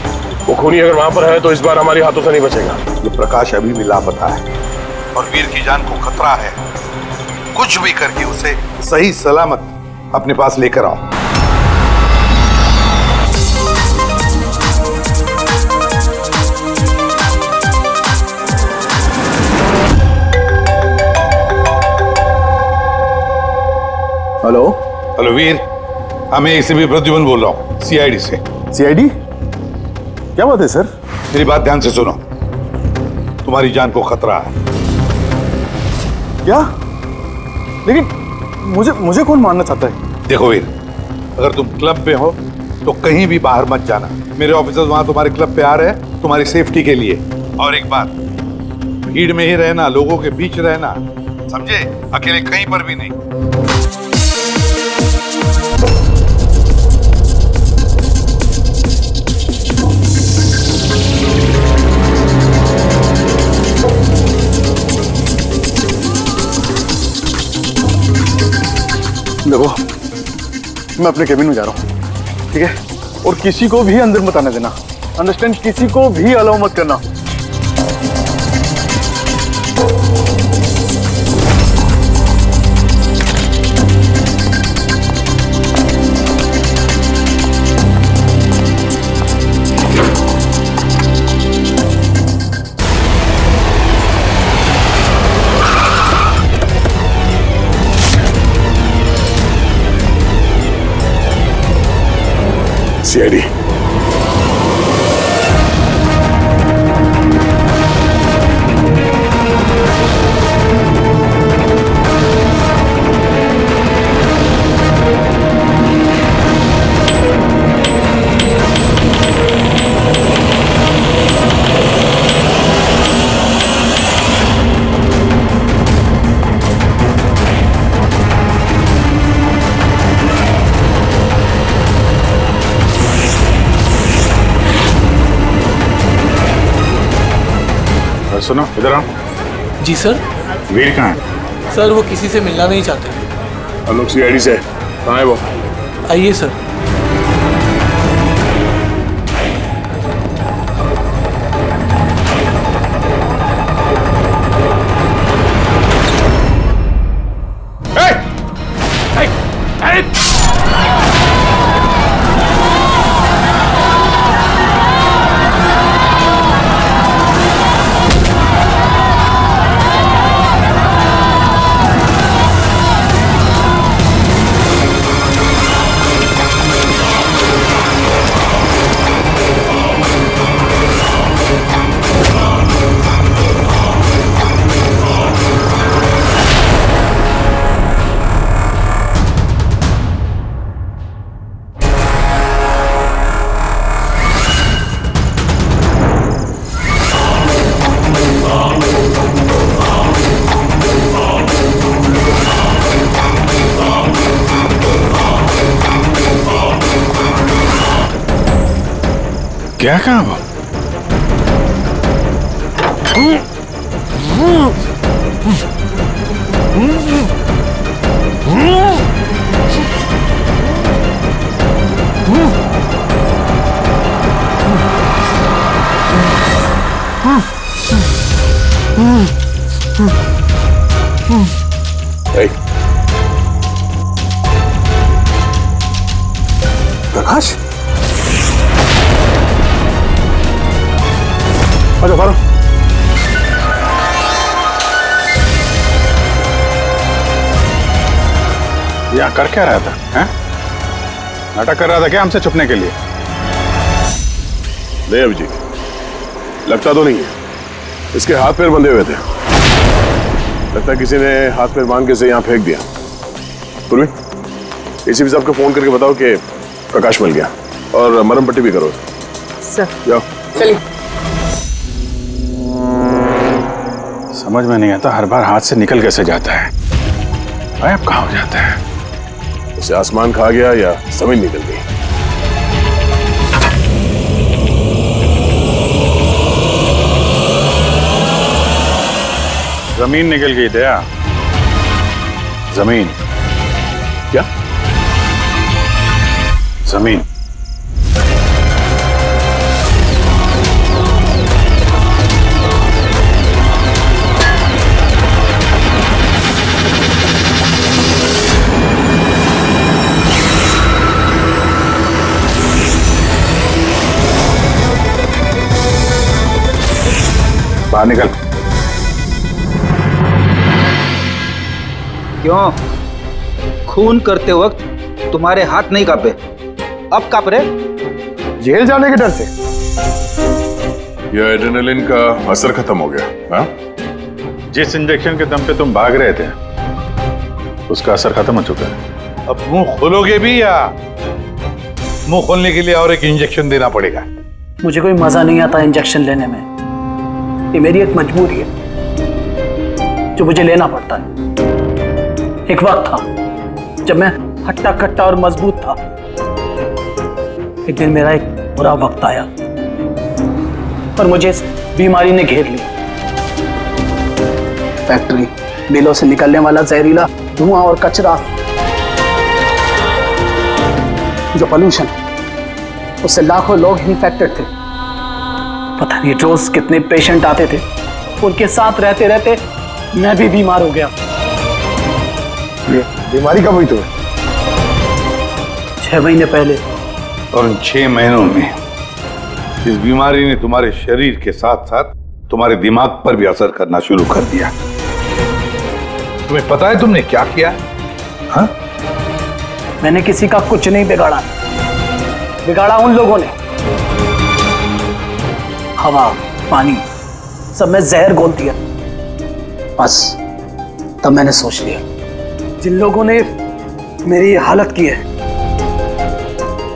वो खूनी अगर वहां पर है तो इस बार हमारे हाथों से नहीं बचेगा। ये प्रकाश अभी भी लापता है और वीर की जान को खतरा है। कुछ भी करके उसे सही सलामत अपने पास लेकर आओ। हेलो। हेलो वीर, मैं एसीपी प्रद्युमन बोल रहा हूँ, सीआईडी से। सीआईडी? क्या बात है सर? मेरी बात ध्यान से सुनो, तुम्हारी जान को खतरा है। क्या? लेकिन मुझे कौन मारना चाहता है? देखो वीर, अगर तुम क्लब में हो तो कहीं भी बाहर मत जाना। मेरे ऑफिसर्स वहां तुम्हारे क्लब पे आ रहे हैं तुम्हारी सेफ्टी के लिए। और एक बात, भीड़ में ही रहना, लोगों के बीच रहना, समझे? अकेले कहीं पर भी नहीं। देखो, मैं अपने केबिन में जा रहा हूँ, ठीक है? और किसी को भी अंदर मत आने देना, अंडरस्टैंड? किसी को भी अलाउ मत करना। सीआईडी। सुनो इधर आओ। जी सर। वीर कहाँ है? सर वो किसी से मिलना नहीं चाहते। हम लोग सीआईडी से। कहाँ है वो? आइए सर। क्या कहा वो? प्रकाश, आजा फारूक। यहाँ कर क्या रहा था? हैं? नाटक कर रहा था क्या हमसे छुपने के लिए? नहीं अभिजीत, लगता तो नहीं है। इसके हाथ पैर बंधे हुए थे। लगता है किसी ने हाथ पैर बांध के इसे यहाँ फेंक दिया। पूर्वी, एसीपी साहब को फोन करके बताओ कि प्रकाश मिल गया और मरहम पट्टी भी करो। सर जाओ। चलिए। समझ में नहीं आता हर बार हाथ से निकल कैसे जाता है। गायब कहाँ हो जाता है? उसे आसमान खा गया या जमीन निकल गई। जमीन निकल गई दया। जमीन क्या? जमीन। बाहर निकल। क्यों? खून करते वक्त तुम्हारे हाथ नहीं कांपे, अब कांप रहे? जेल जाने के डर से? यह एड्रेनलिन का असर खत्म हो गया। हाँ? जिस इंजेक्शन के दम पे तुम भाग रहे थे उसका असर खत्म हो चुका है। अब मुंह खोलोगे भी या मुंह खोलने के लिए और एक इंजेक्शन देना पड़ेगा? मुझे कोई मजा नहीं आता इंजेक्शन लेने में। ये मेरी एक मजबूरी है जो मुझे लेना पड़ता है। एक वक्त था जब मैं हट्टा कट्टा और मजबूत था। एक दिन मेरा एक बुरा वक्त आया और मुझे इस बीमारी ने घेर लिया। फैक्ट्री, मिलों से निकलने वाला जहरीला धुआं और कचरा, जो पोल्यूशन, उससे लाखों लोग इन्फेक्टेड थे। पता नहीं रोज कितने पेशेंट आते थे। उनके साथ रहते रहते मैं भी बीमार हो गया। बीमारी कब हुई तुम्हें? 6 महीने पहले। और उन 6 महीनों में इस बीमारी ने तुम्हारे शरीर के साथ साथ तुम्हारे दिमाग पर भी असर करना शुरू कर दिया। तुम्हें पता है तुमने क्या किया? हाँ? मैंने किसी का कुछ नहीं बिगाड़ा। बिगाड़ा उन लोगों ने। हवा, पानी, सब में जहर घोल दिया। बस तब मैंने सोच लिया, जिन लोगों ने मेरी ये हालत की है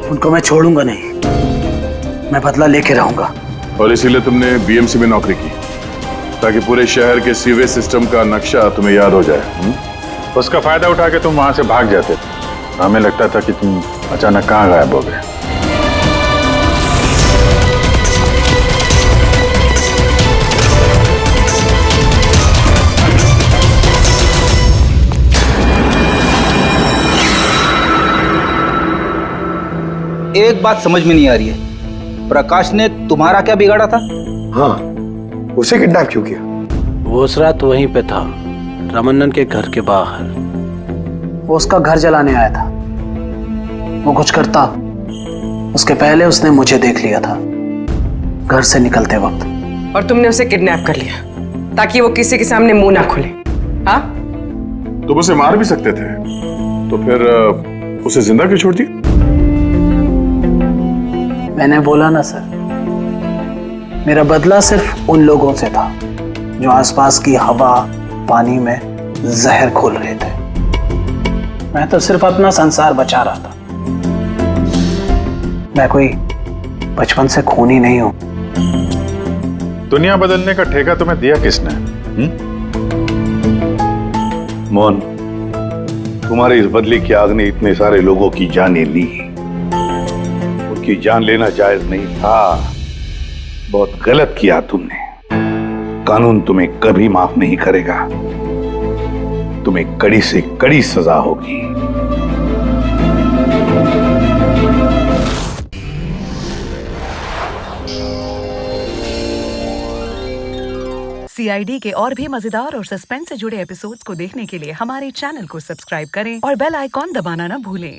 उनको मैं छोड़ूंगा नहीं। मैं बदला लेके रहूंगा। और इसीलिए तुमने बीएमसी में नौकरी की, ताकि पूरे शहर के सीवेज सिस्टम का नक्शा तुम्हें याद हो जाए। उसका फायदा उठा के तुम वहां से भाग जाते थे। हमें लगता था कि तुम अचानक कहाँ गायब हो गए। एक बात समझ में नहीं आ रही है, प्रकाश ने तुम्हारा क्या बिगाड़ा था? हाँ, उसे किडनैप क्यों किया? वो उस रात वहीं पे था, रमन्नन के घर के बाहर। वो उसका घर जलाने आया था। वो कुछ करता उसके पहले उसने मुझे देख लिया था घर से निकलते वक्त। और तुमने उसे किडनैप कर लिया ताकि वो किसी के सामने मुंह ना खोले। हाँ, तुम उसे मार भी सकते थे, तो फिर उसे जिंदा क्यों छोड़ दिया? मैंने बोला ना सर, मेरा बदला सिर्फ उन लोगों से था जो आसपास की हवा पानी में जहर घोल रहे थे। मैं तो सिर्फ अपना संसार बचा रहा था। मैं कोई बचपन से खूनी नहीं हूं। दुनिया बदलने का ठेका तुम्हें दिया किसने? मोहन, तुम्हारे इस बदले की आग ने इतने सारे लोगों की जानें ली। उनकी जान लेना जायज नहीं था। बहुत गलत किया तुमने। कानून तुम्हें कभी माफ नहीं करेगा। तुम्हें कड़ी से कड़ी सजा होगी। CID के और भी मजेदार और सस्पेंस से जुड़े एपिसोड्स को देखने के लिए हमारे चैनल को सब्सक्राइब करें और बेल आइकॉन दबाना ना भूलें।